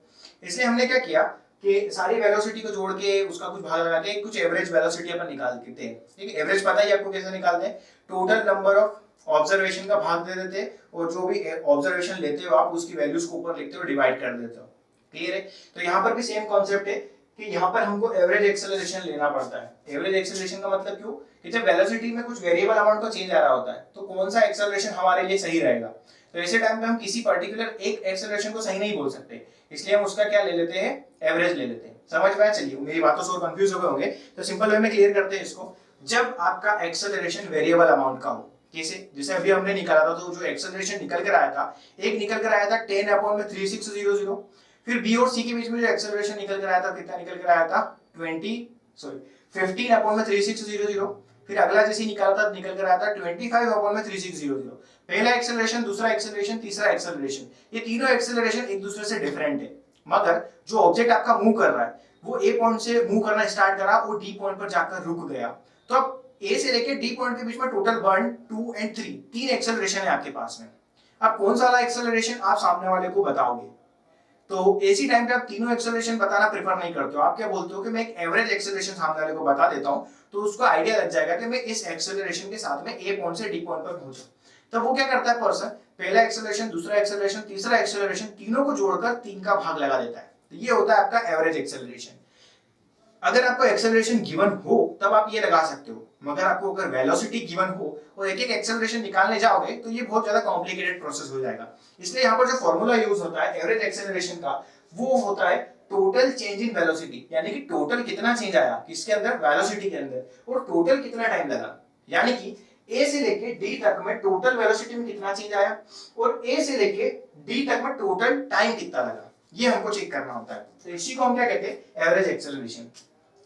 इसलिए हमने क्या किया कि सारी वेलोसिटी को जोड़ के उसका कुछ भाग लगा के कुछ एवरेज वेलोसिटी अपन निकाल देते हैं। ठीक है, एवरेज पता ही आपको कैसे निकालते हैं, टोटल नंबर ऑफ ऑब्जर्वेशन का भाग दे देते हैं और जो भी ऑब्जर्वेशन लेते हो आप उसकी वैल्यूज को ऊपर लिखते हो, डिवाइड कर देते हो। क्लियर है? तो यहाँ पर भी सेम कॉन्सेप्ट है कि यहाँ पर हमको एवरेज एक्सेलरेशन लेना पड़ता है। एवरेज एक्सेलरेशन का मतलब क्यों, कि जब वेलोसिटी में कुछ वेरिएबल अमाउंट का चेंज आ रहा होता है तो कौन सा एक्सेलरेशन हमारे लिए सही रहेगा। तो ऐसे टाइम पे हम किसी पर्टिकुलर एक एक्सेलरेशन को सही नहीं बोल सकते, इसलिए हम उसका क्या ले लेते हैं, एवरेज ले लेते हैं। समझ में आया? चलिए, मेरी बातों से और कंफ्यूज हो गए होंगे तो सिंपल वे में क्लियर करते हैं इसको। जब आपका एक्सेलरेशन वेरिएबल अमाउंट का हो, कैसे, जैसे अभी हमने निकाला था, तो जो एक्सेलरेशन निकल कर आया था, एक निकल कर आया था 10/3600, फिर बी और सी के बीच में जो एक्सेलरेशन निकल कर आया था, कितना निकल कर आया था, 15/3600, फिर अगला जैसे निकाला था निकल कर आया था 25/3600। पहला एक्सेलरेशन, दूसरा एक्सेलरेशन, तीसरा एक्सेलरेशन, ये तीनों एक्सेलरेशन एक दूसरे से डिफरेंट है, मगर जो ऑब्जेक्ट आपका मूव कर रहा है वो ए पॉइंट से मूव करना स्टार्ट करा और डी पॉइंट पर जाकर रुक गया। तो अब ए से लेके डी पॉइंट के बीच में टोटल 1, 2 एंड 3 तीन एक्सेलरेशन है आपके पास में। अब कौन सा वाला एक्सेलरेशन आप सामने वाले को बताओगे, तो ऐसी टाइम पे आप तीनों एक्सेलरेशन बताना प्रेफर नहीं करते हो, आप क्या बोलते हो कि मैं एक एवरेज एक्सेलरेशन सामने वाले को बता देता हूं, तो उसको आइडिया लग जाएगा कि मैं इस एक्सेलरेशन के साथ में ए पॉइंट से डी पॉइंट पर पहुंचा। तब वो क्या करता है पर्सन, पहला एक्सेलरेशन, दूसरा एक्सेलरेशन, तीसरा एक्सेलरेशन, तीनों को जोड़कर 3 का भाग लगा देता है। तो ये होता है आपका एवरेज एक्सेलरेशन। अगर आपको एक्सेलरेशन गिवन हो तब आप ये लगा सकते हो, मगर आपको अगर वेलोसिटी गिवन हो और एक एक एक्सेलरेशन निकालने जाओगे तो ये बहुत ज्यादा कॉम्प्लिकेटेड प्रोसेस हो जाएगा। इसलिए यहाँ पर जो फॉर्मूला यूज होता है एवरेज एक्सेलरेशन का, वो होता है टोटल चेंज इन वेलोसिटी, यानी कि टोटल कितना चेंज आया किसके अंदर, वेलोसिटी के अंदर, और टोटल कितना टाइम लगा, यानी कि ए से लेके डी तक में टोटल वेलोसिटी में कितना चेंज आया और ए से लेके डी तक में टोटल टाइम कितना लगा, ये हमको चेक करना होता है। तो इसी को हम क्या कहते हैं, एवरेज एक्सेलरेशन।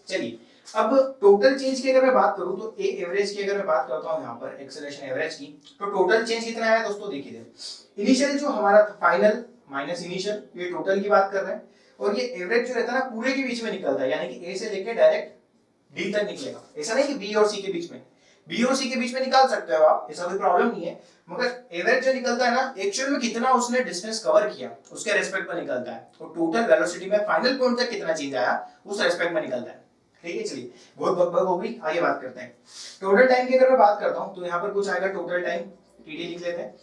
चलिए, अब टोटल चेंज की अगर मैं बात करूं तो ए एवरेज की अगर मैं बात करता हूं यहाँ पर एक्सेलरेशन एवरेज की, तो टोटल चेंज कितना आया दोस्तों, देखिए इनिशियल जो हमारा फाइनल माइनस इनिशियल, ये टोटल की बात कर रहे हैं, और ये एवरेज जो रहता है ना पूरे के बीच में निकलता है, यानी कि ए से लेके डायरेक्ट डी तक निकलेगा। ऐसा नहीं कि बी और सी के बीच में, बी और सी के बीच में निकाल सकते हो आप, ऐसा कोई प्रॉब्लम नहीं है, मगर एवरेज जो निकलता है ना, एक्चुअल में कितना उसने डिस्टेंस कवर किया उसके रेस्पेक्ट में निकलता है, और टोटल वेलोसिटी में फाइनल पॉइंट तक कितना चेंज आया उस रेस्पेक्ट में निकलता है। ठीक है, चलिए बहुत बकबक हो गई, आगे बात करते हैं। टोटल टाइम की अगर मैं बात करता हूं तो यहाँ पर कुछ आएगा टोटल टाइम, टीटी लिख लेते हैं।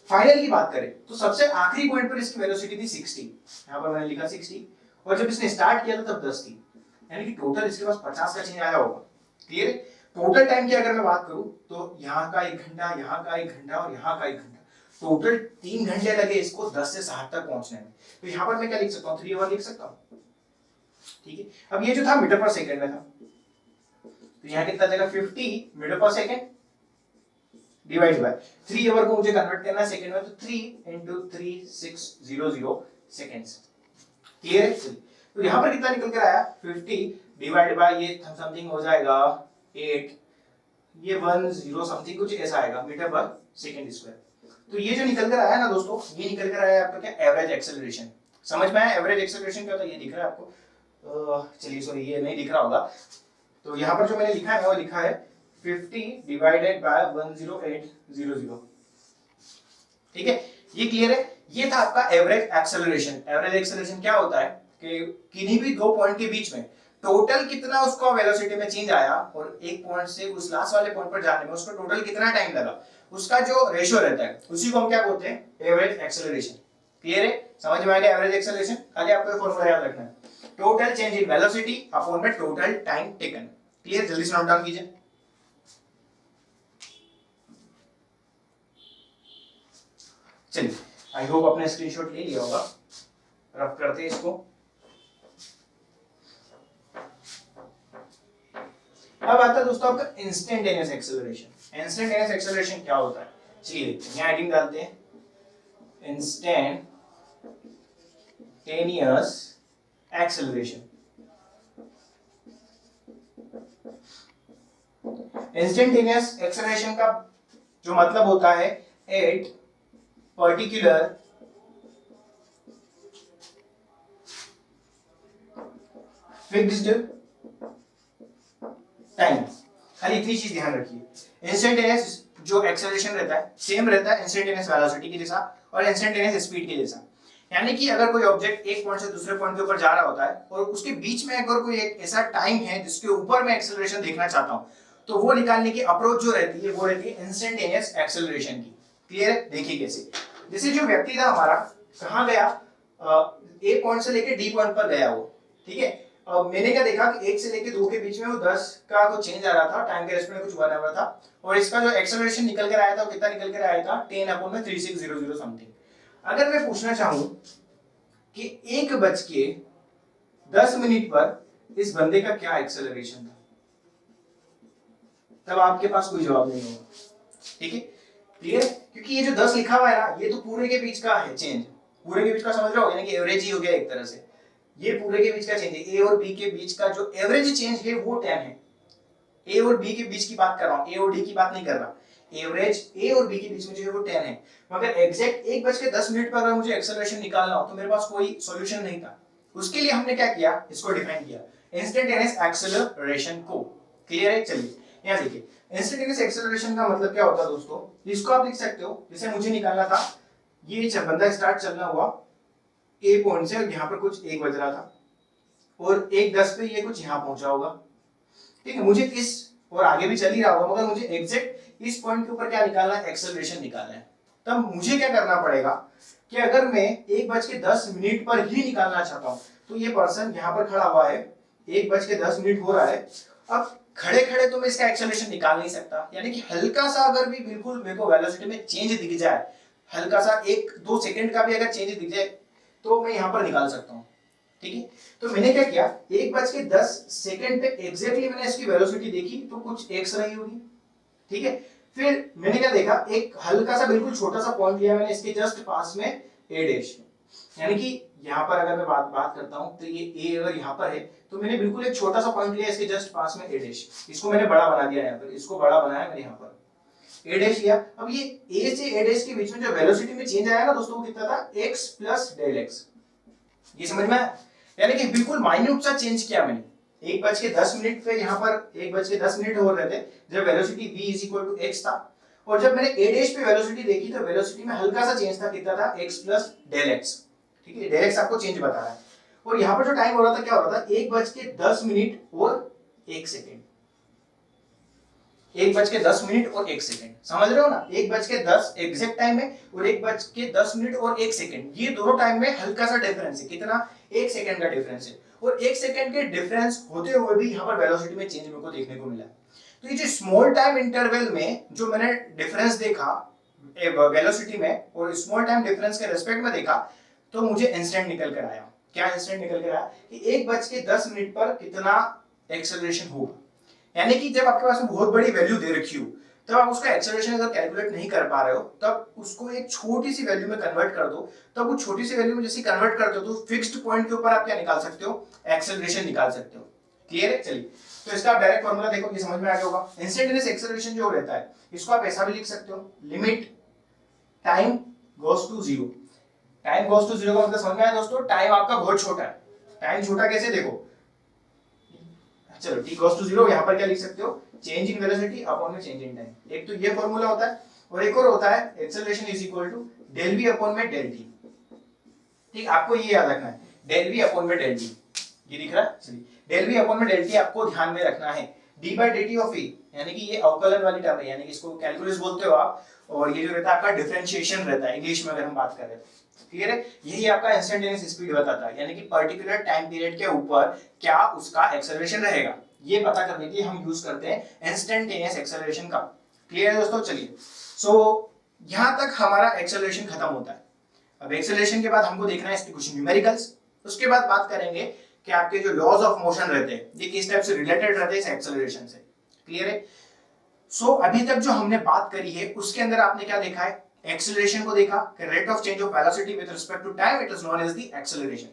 फाइनल की बात करें तो सबसे आखिरी पॉइंट पर इसकी वेलोसिटी थी 60, यहाँ पर मैंने लिखा 60, और जब इसने स्टार्ट किया था तब 10 थी, यानी कि टोटल इसके पास 50 का चेंज आया होगा। क्लियर है? टोटल टाइम की अगर मैं बात करूं तो यहाँ का 1 घंटा, यहाँ का 1 घंटा और यहाँ का 1 घंटा, टोटल 3 घंटे लगे इसको 10 से 60 तक पहुंचने में। तो यहाँ पर मैं क्या लिख सकता हूँ, 3 आवर लिख सकता हूँ। ठीक है, अब ये जो था मीटर पर सेकंड में था, तो यहाँ कितना जाएगा, 50 मीटर पर सेकंड डिवाइड बाय 3 आवर को मुझे कन्वर्ट करना है सेकंड में, तो 3 into 3600 सेकंड्स। क्लियर है? तो यहाँ पर कितना निकल कर आया, 50 डिवाइड बाय ये समथिंग हो जाएगा 8, ये 10 समथिंग कुछ ऐसा आएगा मीटर पर सेकंड स्क्वायर। तो ये जो निकल कर आया ना दोस्तों, ये निकल कर आया आपका क्या, एवरेज एक्सेलरेशन। समझ में आया एवरेज एक्सेलरेशन क्या होता है? ये दिख रहा है आपको? चलिए सॉरी, ये नहीं दिख रहा होगा। तो यहाँ पर जो मैंने लिखा है वो लिखा है 50 डिवाइडेड बाय 10800। ठीक है, ये क्लियर है? ये था आपका एवरेज एक्सेलरेशन। एवरेज एक्सेलरेशन क्या होता है कि किन्हीं भी दो पॉइंट के बीच में टोटल कितना उसका वेलोसिटी में चेंज आया और एक पॉइंट से उस लास्ट वाले पॉइंट पर जाने में उसको टोटल कितना टाइम लगा, उसका जो रेशियो रहता है उसी को हम क्या बोलते हैं, एवरेज एक्सेलरेशन। क्लियर है? समझ में आ गया एवरेज एक्सेलरेशन? खाली आपको ये फॉर्मूला याद रखना है, total change in velocity upon में टोटल टाइम टेकन। क्लियर? जल्दी से नोट डाउन कीजिए। चलिए, आई होप आपने स्क्रीनशॉट ले लिया होगा। रफ करते हैं इसको। अब आता है दोस्तों आपका इंस्टेंटेनियस एक्सेलरेशन। इंस्टेंटेनियस एक्सेलरेशन क्या होता है? चलिए देखते हैं, यहाँ हेडिंग डालते हैं, इंस्टेंटेनियस एक्सेलरेशन। इंस्टेंटेनियस एक्सेलरेशन का जो मतलब होता है, एट पर्टिकुलर फिक्स्ड टाइम। खाली इतनी चीज ध्यान रखिए, इंस्टेंटेनियस जो एक्सेलरेशन रहता है सेम रहता है इंस्टेंटेनियस वेलोसिटी के जैसा और इंस्टेंटेनियस स्पीड के जैसा। यानी कि अगर कोई ऑब्जेक्ट एक पॉइंट से दूसरे पॉइंट के ऊपर जा रहा होता है और उसके बीच में अगर कोई एक ऐसा टाइम है जिसके ऊपर मैं एक्सेलरेशन देखना चाहता हूं, तो वो निकालने की अप्रोच जो रहती है वो रहती है इंस्टेंटेनियस एक्सेलरेशन की। क्लियर है? देखिए कैसे, जैसे जो व्यक्ति था हमारा कहां गया, ए पॉइंट से लेके डी पॉइंट पर गया वो। ठीक है, मैंने क्या देखा कि 1 से लेके 2 के बीच में वो 10 का कुछ चेंज आ रहा था, टाइम के रेस्पेक्ट में कुछ 1 आवर था, और इसका जो एक्सेलरेशन निकल कर आया था वो कितना निकल कर आया था, 10/3600 समथिंग। अगर मैं पूछना चाहूं कि 1:10 पर इस बंदे का क्या एक्सेलरेशन था, तब आपके पास कोई जवाब नहीं होगा। ठीक है, क्लियर? क्योंकि ये जो 10 लिखा हुआ है ना, ये तो पूरे के बीच का है चेंज, पूरे के बीच का समझ रहे हो, यानी कि एवरेज ही हो गया एक तरह से। ये पूरे के बीच का चेंज है, ए और बी के बीच का जो एवरेज चेंज है वो 10 है। ए और बी के बीच की बात कर रहा हूं, ए और डी की बात नहीं कर रहा। एवरेज ए और बी के बीच में जो है वो 10 है। मगर एग्जैक्ट 1:10 पर अगर मुझे एक्सेलरेशन निकालना हो तो मेरे पास कोई सॉल्यूशन नहीं था। उसके लिए हमने क्या किया, इसको डिफाइन किया, इंस्टेंटेनियस एक्सेलरेशन को। क्लियर है? चलिए यहां देखिए, इंस्टेंटेनियस एक्सेलरेशन का मतलब क्या होता है दोस्तों, इसको आप लिख सकते हो, जैसे मुझे निकालना था, ये बंदा स्टार्ट चलना हुआ ए पॉइंट से, यहाँ पर कुछ 1 बज रहा था और 1:10 पे ये कुछ यहाँ पहुंचा होगा। ठीक है, मुझे इस और आगे भी चल ही रहा होगा, मगर मुझे एग्जैक्ट इस पॉइंट के ऊपर क्या निकालना है, एक्सेलरेशन निकालना है। तब मुझे क्या करना पड़ेगा कि अगर मैं 1:10 पर ही निकालना चाहता हूं, तो ये पर्सन यहाँ पर खड़ा हुआ है, 1:10 हो रहा है। अब खड़े खड़े तो मैं इसका एक्सेलरेशन निकाल नहीं सकता, यानी कि हल्का सा अगर भी बिल्कुल मेरे को वेलोसिटी में चेंज दिख जाए, हल्का सा 1-2 सेकंड का भी अगर चेंज दिख जाए, तो मैं यहाँ पर निकाल सकता हूँ। ठीक है, तो मैंने क्या किया, 1:10 पे एग्जैक्टली मैंने इसकी वेलोसिटी देखी तो कुछ x रही होगी। ठीक है, फिर मैंने क्या देखा, एक हल्का सा बिल्कुल छोटा सा पॉइंट लिया मैंने इसके जस्ट पास में a', यानी कि यहाँ पर अगर मैं बात करता हूँ तो ये a अगर यहाँ पर है तो मैंने बिल्कुल एक छोटा सा पॉइंट लिया इसके जस्ट पास में a', इसको मैंने बड़ा बना दिया, यहाँ पर इसको बड़ा बनाया मैंने, यहाँ पर a' लिया। अब ये a से a' के बीच में जो वेलोसिटी में चेंज आया ना दोस्तों, वो कितना था, x + ΔX। ये समझ में आया? यानी कि बिल्कुल माइन्यूट सा चेंज किया मैंने। 1:10 पे यहाँ पर 1:10 हो रहे थे जब वेलोसिटी v = x था, और जब मैंने a' पे वेलोसिटी देखी तो वेलोसिटी में हल्का सा चेंज था, कितना था, x + ΔX। ठीक है, ΔX आपको चेंज बता रहा है। और यहाँ पर जो टाइम हो रहा था, क्या हो रहा था, 1:10 और 1 सेकेंड। 1:10 और 1 सेकेंड, समझ रहे हो ना? 1:10 एग्जैक्ट टाइम है और 1:10 और 1 सेकेंड, ये दोनों टाइम में हल्का सा डिफरेंस है, कितना, 1 सेकेंड का डिफरेंस है। और 1 सेकेंड के डिफरेंस होते हुए भी यहाँ पर वेलोसिटी में चेंज मेरे को देखने को मिला। तो ये जो स्मॉल टाइम इंटरवल में जो मैंने डिफरेंस देखा वेलोसिटी में और स्मॉल टाइम डिफरेंस के रेस्पेक्ट में देखा, तो मुझे इंस्टेंट निकल कर आया। क्या इंस्टेंट निकल कर आया कि 1:10 पर कितना एक्सेलरेशन होगा। यानी कि जब आपके पास में बहुत बड़ी वैल्यू दे रखी हो, तब आप उसका एक्सेलरेशन अगर कैलकुलेट नहीं कर पा रहे हो, तब उसको एक छोटी सी वैल्यू में कन्वर्ट कर दो। तब वो छोटी सी वैल्यू में जैसे कन्वर्ट करते हो तो फिक्स्ड पॉइंट के ऊपर आप क्या निकाल सकते हो, एक्सेलरेशन निकाल सकते हो। क्लियर है? चलिए तो इसका आप डायरेक्ट फॉर्मूला देखो, ये समझ में आ गया होगा। इंस्टेंटेनियस एक्सेलरेशन जो रहता है इसको आप ऐसा भी लिख सकते हो, limit time goes to zero. Time goes to zero का मतलब समझ में आया दोस्तों, टाइम आपका बहुत छोटा है। टाइम छोटा कैसे, देखो चलो, t गोस टू जीरो, यहां पर क्या लिख सकते हो, चेंज इन वेलोसिटी अपॉन में चेंज इन टाइम। एक तो ये फॉर्मूला होता है, और एक और होता है acceleration is equal to del v upon में डेल t। ठीक, आपको ये याद रखना है, डेल v अपॉन में डेल t, ये दिख रहा है, चलिए डेल v अपॉन में डेल t आपको ध्यान में रखना है। d by dt of e, यानी कि ये अवकलन वाली टर्म है, यानी कि इसको कैलकुलस बोलते हो आप, और ये जो रहता है आपका डिफरेंशिएशन रहता है इंग्लिश में अगर हम बात करें। क्लियर है, यही आपका इंस्टेंटेनियस स्पीड बताता है, यानी कि पर्टिकुलर टाइम पीरियड के ऊपर क्या उसका एक्सेलरेशन रहेगा, ये पता करने के लिए हम यूज करते हैं इंस्टेंटेनियस एक्सेलरेशन का। क्लियर है दोस्तों, चलिए सो यहां तक हमारा एक्सेलरेशन खत्म होता है। अब एक्सेलरेशन के बाद हमको देखना है इसके कुछ न्यूमेरिकल्स, उसके बाद बात करेंगे कि आपके जो लॉज ऑफ मोशन रहते हैं ये किस टाइप से रिलेटेड रहते हैं इस एक्सेलरेशन से। क्लियर है, सो अभी तक जो हमने बात करी है उसके अंदर आपने क्या देखा है, एक्सेलरेशन को देखा कि rate of change of velocity with respect to time, it is known as the acceleration.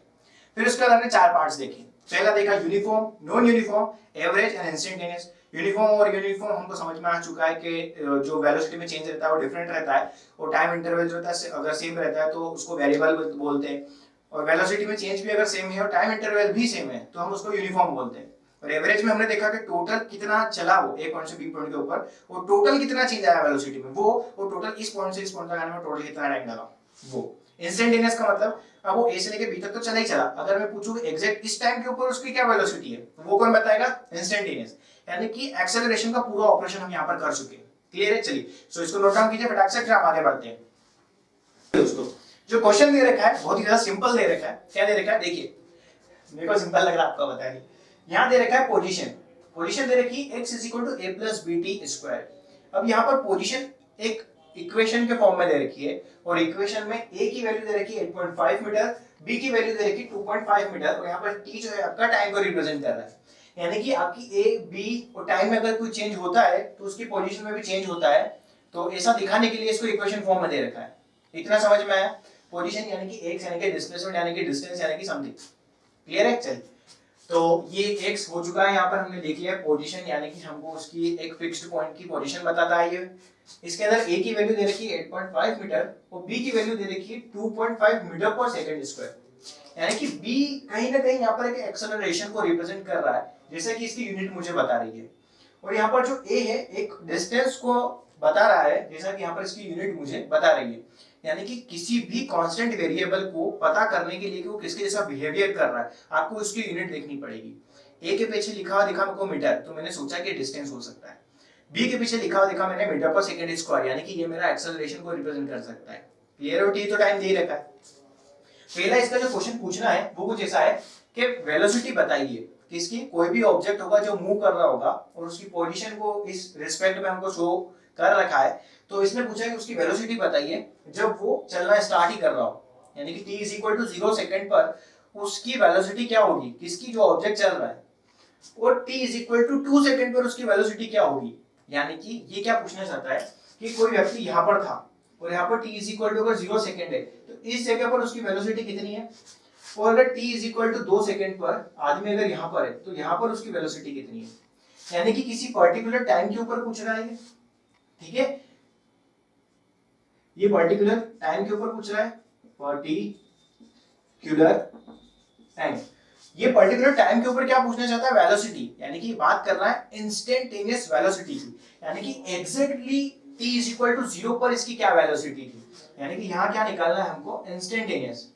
फिर उसके बाद हमने चार पार्ट्स देखे, पहला देखा uniform, non uniform, average and instantaneous. Uniform और यूनिफॉर्म हमको समझ में आ चुका है कि जो वेलोसिटी में चेंज रहता है वो डिफरेंट रहता है, और टाइम इंटरवल जो रहता है अगर सेम रहता है तो उसको वेरिएबल बोलते हैं, और वेलोसिटी में चेंज भी अगर सेम है और टाइम इंटरवल भी सेम है तो हम उसको यूनिफॉर्म बोलते हैं। और एवरेज में हमने देखा कि टोटल कितना चला वो ए पॉइंट से बी पॉइंट के ऊपर, और टोटल कितना चेंज आया वेलोसिटी में वो, और टोटल इस पॉइंट से इस पॉइंट तक आने में टोटल कितना टाइम लगा वो। इंस्टेंटेनियस का मतलब अब वो ए से लेके बी तक तो चला ही चला, अगर मैं पूछूं एग्जैक्ट इस टाइम के ऊपर उसकी क्या वेलोसिटी है तो वो कौन बताएगा, इंस्टेंटेनियस। यानी कि एक्सेलरेशन का पूरा ऑपरेशन हम यहाँ पर कर चुके हैं। क्लियर है, चलिए सो इसको नोट डाउन कीजिए फटाक से, फिर हम आगे बढ़ते हैं। दोस्तों जो क्वेश्चन दे रखा है बहुत ही ज्यादा सिंपल दे रखा है, क्या दे रखा है देखिए, मेरे को सिंपल लग रहा है आपको बता नहीं। यहाँ दे रखा है पोजीशन, पोजीशन दे रखी है x is equal to a plus b t square. अब यहाँ पर पोजीशन एक इक्वेशन के फॉर्म में दे रखी है, और इक्वेशन में a की वैल्यू दे रखी है 8.5 मीटर, b की वैल्यू दे रखी है 2.5 मीटर, और यहाँ पर t जो है आपका टाइम को रिप्रेजेंट कर रहा है। यानी कि आपकी a b और टाइम में अगर कोई चेंज होता है तो उसकी पोजीशन में भी चेंज होता है, तो ऐसा दिखाने के लिए इसको इक्वेशन फॉर्म में दे रखा है। इतना समझ में आया, पोजीशन यानी कि x यानी कि डिस्प्लेसमेंट यानी कि डिस्टेंस यानी कि समथिंग। क्लियर है, चलिए तो ये x हो चुका है, यहाँ पर हमने देख लिया पोजीशन यानी कि हमको उसकी एक फिक्स्ड पॉइंट की पोजीशन बताता है ये। इसके अंदर a की वैल्यू दे रखी है 8.5 मीटर और b की वैल्यू दे रखी है 2.5 मीटर पर सेकंड स्क्वायर। यानी कि b कहीं ना कहीं यहाँ पर एक एक्सेलरेशन को रिप्रेजेंट कर रहा है, जैसे कि इसकी यूनिट मुझे बता रही है, और यहाँ पर जो a है एक डिस्टेंस को बता रहा है, जैसा कि यहाँ पर इसकी यूनिट मुझे बता रही है। यानी कि किसी भी कांस्टेंट वेरिएबल को पता करने के लिए कि वो किसके जैसा बिहेवियर कर रहा है आपको उसकी यूनिट देखनी पड़ेगी। ए के पीछे लिखा हुआ दिखा मेरे को मीटर, तो मैंने सोचा कि डिस्टेंस हो सकता है। बी के पीछे लिखा हुआ दिखा मैंने मीटर पर सेकंड स्क्वायर, यानी कि ये मेरा एक्सेलरेशन को रिप्रेजेंट कर सकता है। क्लियर हो, टी तो टाइम दे ही रखा है। पहला इसका जो क्वेश्चन पूछना है वो कुछ ऐसा है कि वेलोसिटी बताइए किसकी, कोई भी ऑब्जेक्ट होगा जो मूव कर रहा होगा और उसकी पोजीशन को इस रिस्पेक्ट में हमको शो कर रखा है, तो इसने पूछा है कि उसकी वेलोसिटी बताइए जब वो चलना स्टार्ट ही कर रहा हो, यानी कि t is equal to 0 second पर उसकी वेलोसिटी क्या होगी, किसकी, जो ऑब्जेक्ट चल रहा है, और t is equal to 2 second पर उसकी वेलोसिटी क्या होगी। यानी कि ये क्या पूछना चाहता है कि कोई व्यक्ति यहाँ पर था और यहाँ पर t is equal to 0 second है तो इस जगह पर उसकी वेलोसिटी कितनी है, और अगर t is equal to 2 second पर आदमी अगर यहाँ पर है तो यहाँ पर उसकी वेलोसिटी कितनी है। यानी कि किसी पर्टिकुलर टाइम के ऊपर पूछ रहा है, ठीक है, ये पर्टिकुलर टाइम के ऊपर पूछ रहा है, पर्टिकुलर टाइम। ये पर्टिकुलर टाइम के ऊपर क्या पूछना चाहता है, वेलोसिटी, यानी कि बात कर रहा है इंस्टेंटेनियस वेलोसिटी की, यानी कि exactly t is equal to 0 पर इसकी क्या वेलोसिटी थी। यानी कि यहां क्या निकालना है हमको, इंस्टेंटेनियस।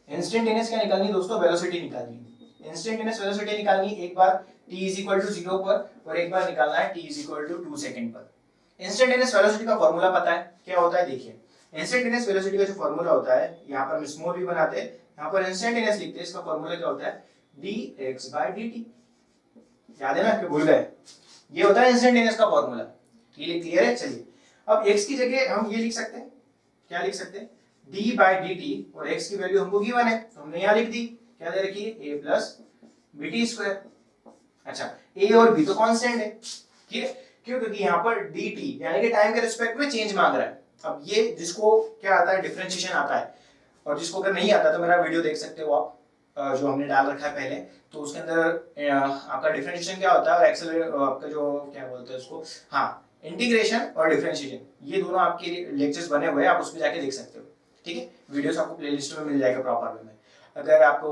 इंस्टेंटेनियस क्या निकालनी है दोस्तों, वेलोसिटी निकालनी है। इंस्टेंटेनियस वेलोसिटी निकालनी एक बार t इज इक्वल टू 0 पर, और एक बार निकालना है t is equal to 2 second पर। इंस्टेंटेनियस वेलोसिटी का फार्मूला पता है क्या होता है, देखिए इंस्टेंटेनियस वेलोसिटी का जो फार्मूला होता है, यहाँ पर हम स्मॉल भी बनाते हैं, यहाँ पर इंस्टेंटेनियस लिखते हैं, इसका फार्मूला क्या होता है, dx by dt। याद है ना कि भूल गए, ये होता है इंस्टेंटेनियस का फार्मूला। क्लियर है, चलिए अब x की जगह हम ये लिख सकते हैं, क्या लिख सकते हैं, d by dt, और x की वैल्यू हमको गिवन है तो हमने यहाँ लिख दी, क्या दे रखी है, a plus b t square. अच्छा a और b तो कांस्टेंट है, ठीक है, क्यों, क्योंकि यहाँ पर dt यानी कि टाइम के रिस्पेक्ट में चेंज मांग रहा है। अब ये जिसको क्या आता है, डिफरेंशिएशन आता है, और जिसको अगर नहीं आता तो मेरा वीडियो देख सकते हो आप, जो हमने डाल रखा है पहले, तो उसके अंदर आपका डिफरेंशिएशन क्या होता है और आपका जो क्या बोलते हैं उसको, हाँ, इंटीग्रेशन और डिफरेंशिएशन, ये दोनों आपके लेक्चर्स बने हुए हैं, आप उसमें जाके देख सकते हो। ठीक है, वीडियोस आपको प्लेलिस्ट में मिल जाएगा प्रॉपर वे में। अगर आपको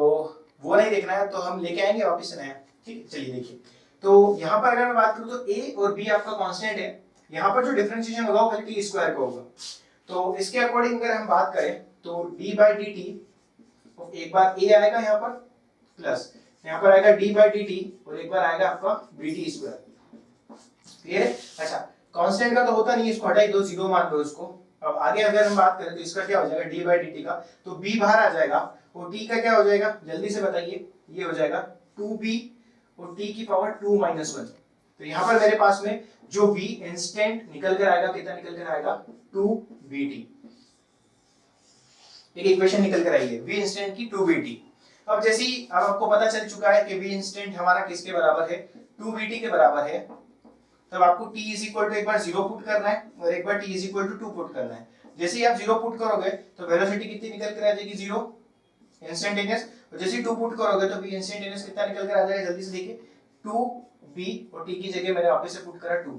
वो नहीं देखना है तो हम लेके आएंगे वापस से नया। ठीक है, चलिए देखिए। तो यहाँ पर अगर मैं बात करूँ तो a और b आपका कांस्टेंट है, यहाँ पर जो डिफरेंशिएशन होगा वो खाली टी स्क्वायर का होगा। तो इसके अकॉर्डिंग अगर हम बात करें तो d बाई डी टी, एक बार a आएगा यहाँ पर प्लस यहाँ पर आएगा d बाई डी टी और एक बार आएगा आपका बी टी स्क्वायर। क्लियर है? अच्छा, कांस्टेंट का तो होता नहीं, इसको हटाई दो, जीरो मान लो इसको। अब आगे अगर हम बात करें तो इसका क्या हो जाएगा d बाई डी टी का, तो b बाहर आ जाएगा और t का क्या हो जाएगा, जल्दी से बताइए, ये हो जाएगा 2b और t की पावर 2 माइनस 1। तो यहाँ पर मेरे पास में जो v इंस्टेंट निकल कर आएगा, कितना निकल कर आएगा, 2bt। एक इक्वेशन निकल कर आई है v इंस्टेंट की 2bt। अब जैसे ही अब आपको पता चल चुका है कि v इंस्टेंट हमारा किसके बराबर है, 2bt के बराबर है, तब आपको t इज इक्वल टू एक बार 0 पुट करना है और एक बार t is equal to 2 put करना है। जैसे ही आप 0 पुट करोगे तो वेलोसिटी कितनी निकल कर आ जाएगी, 0 इंस्टेंटेनियस, और जैसे ही 2 पुट करोगे तो v इंस्टेंटेनियस कितना निकल कर आ जाएगा, जल्दी से देखिए, 2b और t की जगह मैंने वापस से पुट करा 2।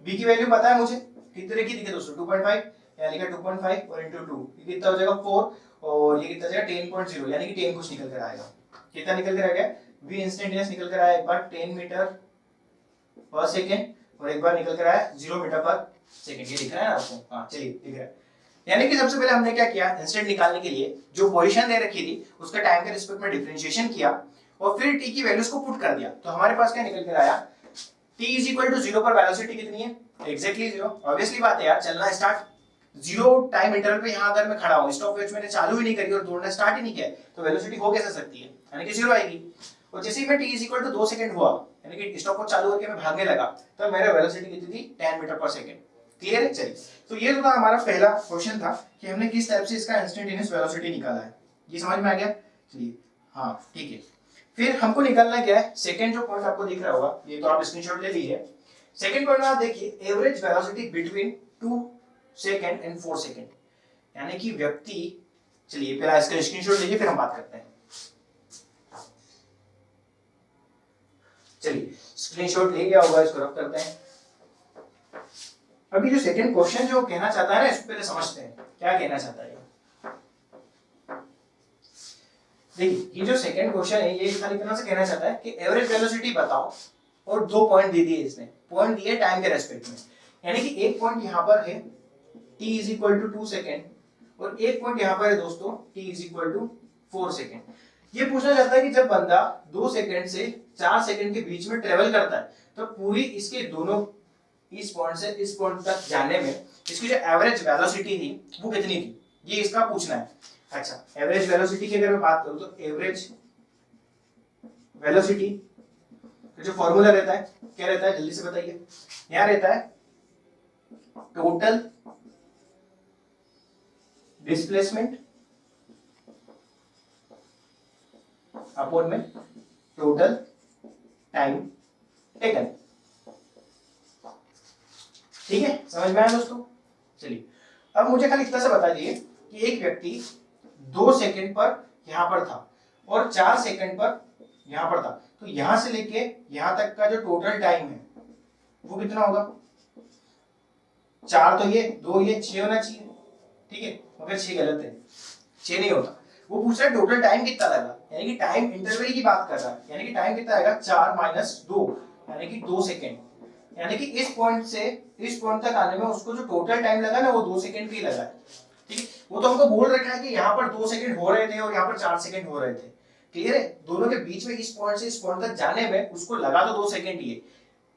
b की वैल्यू पता है मुझे, कितने की दिखे दोस्तों, 2.5, यहाँ लिखा 2.5 और into 2, ये कितना हो जाएगा 4 और ये कितना हो जाएगा 10.0, यानी कि 10 कुछ निकल कर आएगा। कितना निकल कर आ गया, v इंस्टेंटेनियस निकल कर आया एक बार 10 मीटर पर सेकंड और एक बार निकल कर आया 0 मीटर पर सेकंड। ये दिख रहा है आपको, हाँ चलिए दिख रहा है। यानी कि सबसे पहले हमने क्या किया, इंस्टेंट निकालने के लिए जो पोजीशन दे रखी थी उसका टाइम के रिस्पेक्ट में डिफरेंशिएशन किया और फिर t की वैल्यूज को पुट कर दिया। तो हमारे पास क्या निकल कर आया, t इज इक्वल टू 0 पर वेलोसिटी कितनी है, एग्जैक्टली 0। ऑब्वियसली बात है यार, चलना स्टार्ट 0 टाइम इंटरवल पे यहाँ अगर मैं खड़ा हूँ, स्टॉपवॉच मैंने चालू ही नहीं करी और दौड़ना स्टार्ट ही नहीं किया, तो वेलोसिटी हो कैसे सकती है, यानी कि 0 आएगी। और जैसे ही मैं t is equal to 2 second हुआ, यानी कि स्टॉपवॉच चालू करके मैं भागने लगा, तब मेरा वेलोसिटी कितनी थी, 10 मीटर पर सेकंड। क्लियर है? चलिए, तो ये तो था हमारा पहला क्वेश्चन था कि हमने किस टाइप से इसका इंस्टेंटेनियस वेलोसिटी निकाला है। ये समझ में आ गया? चलिए, हाँ ठीक है। फिर हमको निकालना क्या है, सेकंड जो पॉइंट आपको दिख रहा होगा, ये तो आप स्क्रीनशॉट ले लीजिए। सेकंड पॉइंट में आप देखिए, average velocity between 2 second and 4 second, यानी कि व्यक्ति, चलिए पहले इसका स्क्रीनशॉट लीजिए फिर हम बात करते हैं। चलिए स्क्रीनशॉट ले गया होगा, इसको रब करते हैं। अभी जो सेकंड क्वेश्चन जो कहना चाहता है ना, इसको पहले समझते हैं क्या कहना चाहता है। देखिए, ये जो सेकंड क्वेश्चन है ये खाली इतना से कहना चाहता है कि एवरेज वेलोसिटी बताओ, और 2 पॉइंट दे दिए इसने, पॉइंट दिए टाइम के रेस्पेक्ट में, यानी कि एक पॉइंट यहाँ पर है t is equal to 2 second और एक पॉइंट यहाँ पर है दोस्तों t is equal to 4 second. ये पूछना चाहता है कि जब बंदा 2 सेकंड से 4 सेकंड के बीच में ट्रेवल करता है तो पूरी इसके दोनों, इस पॉइंट से इस पॉइंट तक जाने में इसकी जो एवरेज वेलोसिटी थी वो कितनी थी, ये इसका पूछना है। अच्छा, एवरेज वेलोसिटी की अगर मैं बात करूं तो एवरेज वेलोसिटी जो फॉर्मूला रहता है क्या रहता है, जल्दी से बताइए। यहां रहता है टोटल डिस्प्लेसमेंट अपॉन में टोटल टाइम टेकन। ठीक है, समझ में आया दोस्तों? चलिए, अब मुझे खाली इतना सा बता दीजिए कि एक व्यक्ति 2 सेकंड पर यहां पर था और 4 सेकंड पर यहां पर था, तो यहां से लेके यहां तक का जो टोटल टाइम है वो कितना होगा, 4 तो ये, 2 ये, 6 होना चाहिए। ठीक है, मगर 6 गलत है, 6 नहीं होता। वो पूछ रहा है टोटल टाइम कितना लगा, यानी कि टाइम इंटरवल की बात कर रहा है, यानी कि टाइम कितना आएगा 4 माइनस 2, यानी कि 2 सेकंड। यानी कि इस पॉइंट से इस पॉइंट तक आने में उसको जो टोटल टाइम लगा ना वो 2 सेकंड ही लगा है। ठीक है, वो तो हमको बोल रखा है कि यहाँ पर 2 सेकंड हो रहे थे और यहाँ पर 4 सेकंड हो रहे थे। क्लियर है? दोनों के बीच में इस पॉइंट से इस पॉइंट तक जाने में उसको लगा तो 2 सेकंड ही है,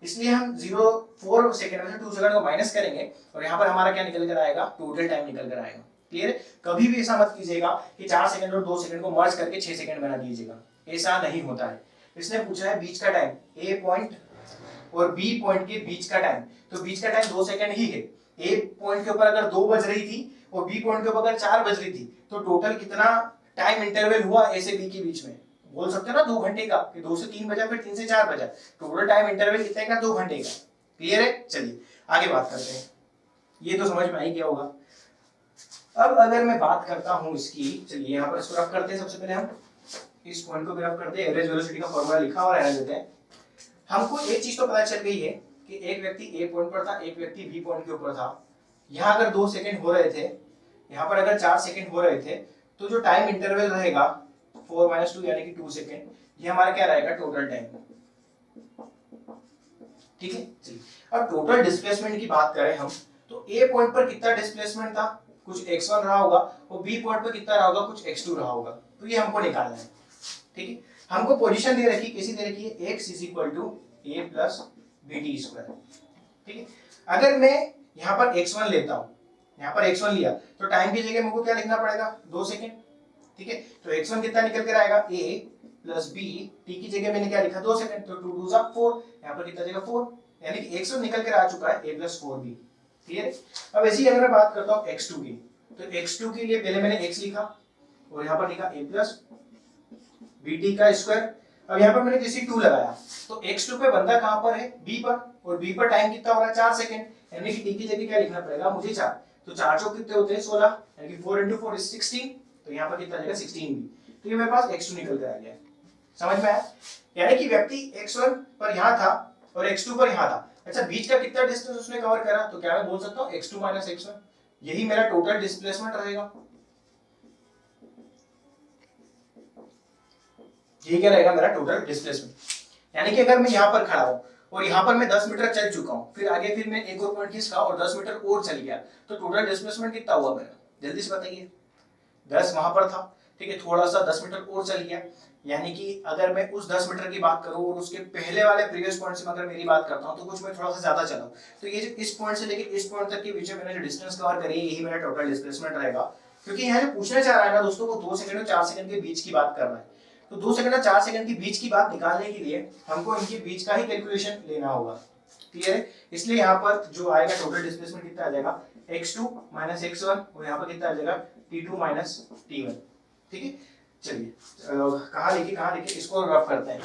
इसलिए हम 4 सेकंड में से 2 सेकंड को माइनस करेंगे और यहाँ पर हमारा क्या निकल कर आएगा, टोटल टाइम निकल कर आएगा। क्लियर है? कभी भी ऐसा मत कीजिएगा कि 4 सेकंड और 2 सेकंड को मर्ज करके 6 सेकंड बना दीजिएगा, ऐसा नहीं होता है। इसने पूछा है बीच का टाइम, ए पॉइंट और बी पॉइंट के बीच का टाइम, तो बीच का टाइम 2 सेकंड ही है। ए पॉइंट के ऊपर अगर 2 बज रही थी और बी पॉइंट के ऊपर अगर 4 बज रही थी, तो टोटल कितना टाइम इंटरवल हुआ ए से बी के बीच में, बोल सकते हो ना 2 घंटे का, कि 2 से 3 बजा फिर 3 से 4 बजा, टोटल टाइम इंटरवल कितने का, 2 घंटे का। क्लियर है? चलिए आगे बात करते हैं, ये तो समझ में आ ही गया होगा। अब अगर मैं बात करता हूं इसकी, चलिए यहाँ पर इसको रख करते हैं सबसे पहले हम। इस पॉइंट को ग्राफ करते हैं, एवरेज वेलोसिटी का फॉर्मूला लिखा और रहने देते हैं। हमको एक चीज तो पता चल गई है कि एक व्यक्ति ए पॉइंट पर था, एक व्यक्ति बी पॉइंट के ऊपर था। यहाँ अगर 2 सेकंड हो रहे थे, यहाँ पर अगर 4 सेकंड हो रहे थे, तो जो टाइम इंटरवल रहेगा 4 - 2 यानी कि 2 सेकंड, ये हमारा क्या रहेगा, टोटल टाइम। ठीक है, चलिए अब टोटल डिस्प्लेसमेंट की बात करें हम, तो ए पॉइंट पर कितना डिस्प्लेसमेंट था, कुछ x1 रहा होगा, और बी पॉइंट पर कितना रहा होगा, कुछ x2 रहा होगा। तो ये हमको निकालना है। ठीक है, हमको पोजीशन दे रखी, कैसी दे रखी है, x = a + bt²। ठीक है, अगर मैं यहाँ पर x1 लेता हूँ, यहाँ पर x1 लिया, तो टाइम की जगह मुझको क्या लिखना पड़ेगा, 2 सेकंड। ठीक है, तो x1 कितना निकल कर आएगा, a + b, t की जगह मैंने क्या लिखा, 2 सेकंड, तो 2 2 = 4, यहाँ पर कितना जाएगा 4, यानी कि x1 निकल कर आ चुका है a + 4b। क्लियर है। अब ऐसे ही अगर मैं बात करता हूँ x2 की, तो x2 के लिए पहले मैंने x लिखा और यहाँ पर लिखा a + bt²। अब यहाँ पर मैंने जैसे 2 लगाया, तो x2 पे बंदा कहाँ पर है, b पर, और b पर टाइम कितना हो रहा है, 4 सेकंड, यानी कि t की जगह क्या लिखना पड़ेगा मुझे, 4। तो 4 चौक कितने होते हैं, 16, यानी कि 4 × 4 = 16, तो यहाँ पर कितना जाएगा, 16b। तो ये मेरे पास x2 निकल कर आ गया। समझ में आया, यानी कि व्यक्ति x1 पर यहाँ था और x2 पर यहाँ था। अच्छा, बीच का कितना डिस्टेंस उसने कवर करा, तो क्या मैं बोल सकता हूँ x2 - x1, यही मेरा टोटल डिस्प्लेसमेंट रहेगा। ये क्या रहेगा, मेरा टोटल डिस्प्लेसमेंट। यानी कि अगर मैं यहाँ पर खड़ा हूँ और यहाँ पर मैं 10 मीटर चल चुका हूँ, फिर आगे फिर मैं एक और पॉइंट खींचा और 10 मीटर और चल गया, तो टोटल डिस्प्लेसमेंट कितना हुआ मेरा, जल्दी से बताइए। 10 वहां पर था, ठीक है, थोड़ा सा 10 मीटर और चल गया, यानी कि अगर मैं उस 10 मीटर की बात करूं और उसके पहले वाले प्रीवियस पॉइंट से अगर मेरी बात करता हूं, तो कुछ मैं थोड़ा सा ज्यादा चला हूं, तो ये जो इस पॉइंट से लेके इस पॉइंट तक के बीच में मैंने जो डिस्टेंस कवर करी है, यही मेरा टोटल डिस्प्लेसमेंट रहेगा। क्योंकि यहाँ जो पूछना चाह रहा है ना दोस्तों, वो 2 सेकंड और 4 सेकंड के बीच की बात कर रहा है, तो 2 सेकंड और 4 सेकंड के बीच की बात निकालने के लिए हमको इनके बीच का ही कैलकुलेशन लेना होगा। क्लियर है, इसलिए यहाँ पर जो आएगा टोटल डिस्प्लेसमेंट कितना आ जाएगा, x2 - x1, और यहाँ पर कितना आ जाएगा, t2 - t1। ठीक है, चलिए कहाँ लिखे इसको रफ करते हैं।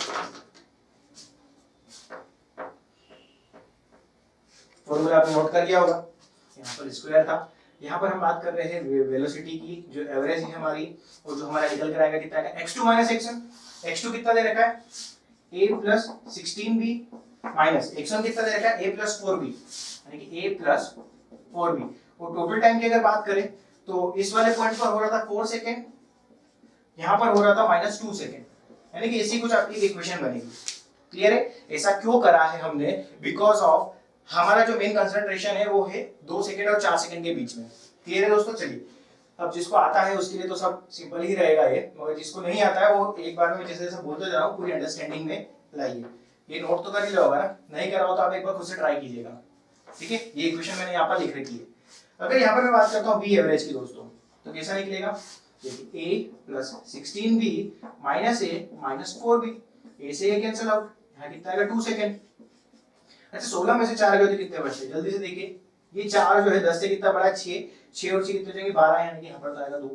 फॉर्मूला आपने नोट कर लिया होगा, यहाँ पर स्क्वायर था, यहाँ पर हम बात कर रहे हैं वेलोसिटी की, जो एवरेज है हमारी, और जो हमारा निकल कर आएगा कितना आएगा, x2 - x1। x2 कितना दे रखा है, a + 16b, माइनस x1 कितना दे रखा है, a + 4b, यानी कि a + 4b। और टोटल टाइम की अगर बात करें, तो इस वाले पॉइंट पर हो रहा था 4 सेकंड, यहाँ पर हो रहा था -2 सेकंड, यानी कि ऐसी कुछ आपकी इक्वेशन बनेगी। क्लियर है, ऐसा क्यों करा है हमने, बिकॉज ऑफ हमारा जो मेन कंसंट्रेशन है वो है 2 सेकंड और 4 सेकंड के बीच में। क्लियर है दोस्तों, चलिए अब जिसको आता है उसके लिए तो सब सिंपल ही रहेगा ये, मगर जिसको नहीं आता है वो एक बार में जैसे जैसे बोलते जा रहा हूँ पूरी अंडरस्टैंडिंग में लाइए। ये नोट तो कर ही लिया होगा ना, नहीं करा हो तो आप एक बार खुद से ट्राई कीजिएगा। ठीक है, ये इक्वेशन मैंने यहाँ पर लिख रखी है। अगर यहाँ पर मैं बात करता हूँ बी एवरेज की दोस्तों, तो कैसा निकलेगा, a + 16b - a - 4b, a से a कैंसिल आउट, यहाँ कितना आएगा 2 सेकंड। अच्छा, 16 में से 4 गए तो कितने बचे, जल्दी से देखिए, ये 4 जो है 10 से कितना बड़ा है, 6 और 6 कितने जाएंगे, 12, यानी कि यहाँ पर तो आएगा 2।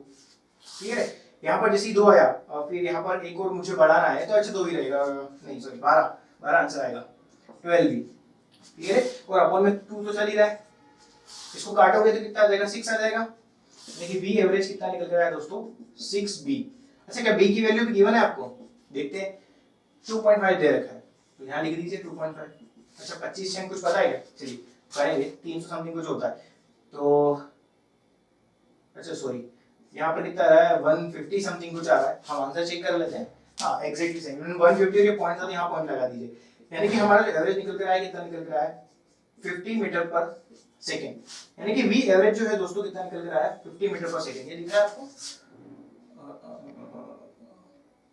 ठीक है, यहाँ पर जैसे 2 आया और फिर यहाँ पर एक और मुझे बढ़ाना है, तो अच्छा 2 ही रहेगा, नहीं सॉरी 12 आंसर आएगा, 12b। क्लियर है, और अपन में 2 तो चल ही रहा है, इसको काटोगे तो कितना आ जाएगा, 6 आ जाएगा। देखिए बी एवरेज कितना निकल कर आया दोस्तों, 6b। अच्छा, क्या बी की वैल्यू भी गिवन है आपको, देखते हैं, 2.5 दे रखा है, तो यहाँ लिख दीजिए 2.5। अच्छा, 25 से कुछ पता है क्या, चलिए करेंगे, 300 समथिंग कुछ होता है, तो अच्छा सॉरी यहाँ पर कितना आ रहा है, 150 समथिंग कुछ आ रहा है, हम आंसर चेक कर लेते हैं। हाँ एग्जैक्टली सेम, 150 और ये पॉइंट था, यहाँ पॉइंट लगा दीजिए, यानी कि हमारा जो एवरेज निकल कर आया कितना निकल कर आया, 50 मीटर पर सेकेंड, यानी कि वी एवरेज जो है दोस्तों कितना निकल कर आया, 50 मीटर पर सेकेंड। ये दिख रहा है आपको,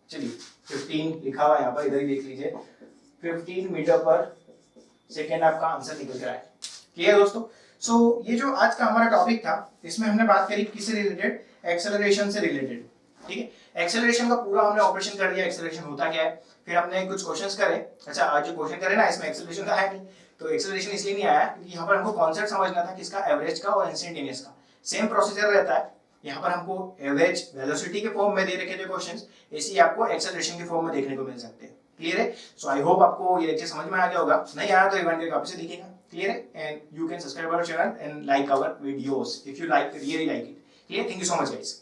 चलिए 15 लिखा हुआ यहाँ पर, इधर ही देख लीजिए, 15 मीटर पर सेकेंड आपका आंसर निकल कर आया। क्लियर दोस्तों, सो ये जो आज का हमारा टॉपिक था, इसमें हमने बात करी किससे रिलेटेड, एक्सेलरेशन से रिलेटेड। ठीक है, एक्सेलरेशन का पूरा हमने ऑपरेशन कर दिया, एक्सेलरेशन होता क्या है, फिर हमने कुछ क्वेश्चंस करे। अच्छा, आज जो क्वेश्चन करे ना, इसमें एक्सेलरेशन का है नहीं, तो एक्सेलरेशन इसलिए नहीं आया क्योंकि यहाँ पर हमको कॉन्सेप्ट समझना था किसका, एवरेज का और इंस्टेंटेनियस का। सेम प्रोसीजर रहता है, यहाँ पर हमको एवरेज वेलोसिटी के फॉर्म में दे रखे थे क्वेश्चंस, ऐसे ही आपको एक्सेलरेशन के फॉर्म में देखने को मिल सकते हैं। क्लियर है, सो आई होप आपको ये लेक्चर समझ में आ गया होगा, नहीं आया तो एक बार कॉपी से देखिएगा। क्लियर है, and you can subscribe our channel and like our videos if you like, really like it. Clear, thank you so much guys.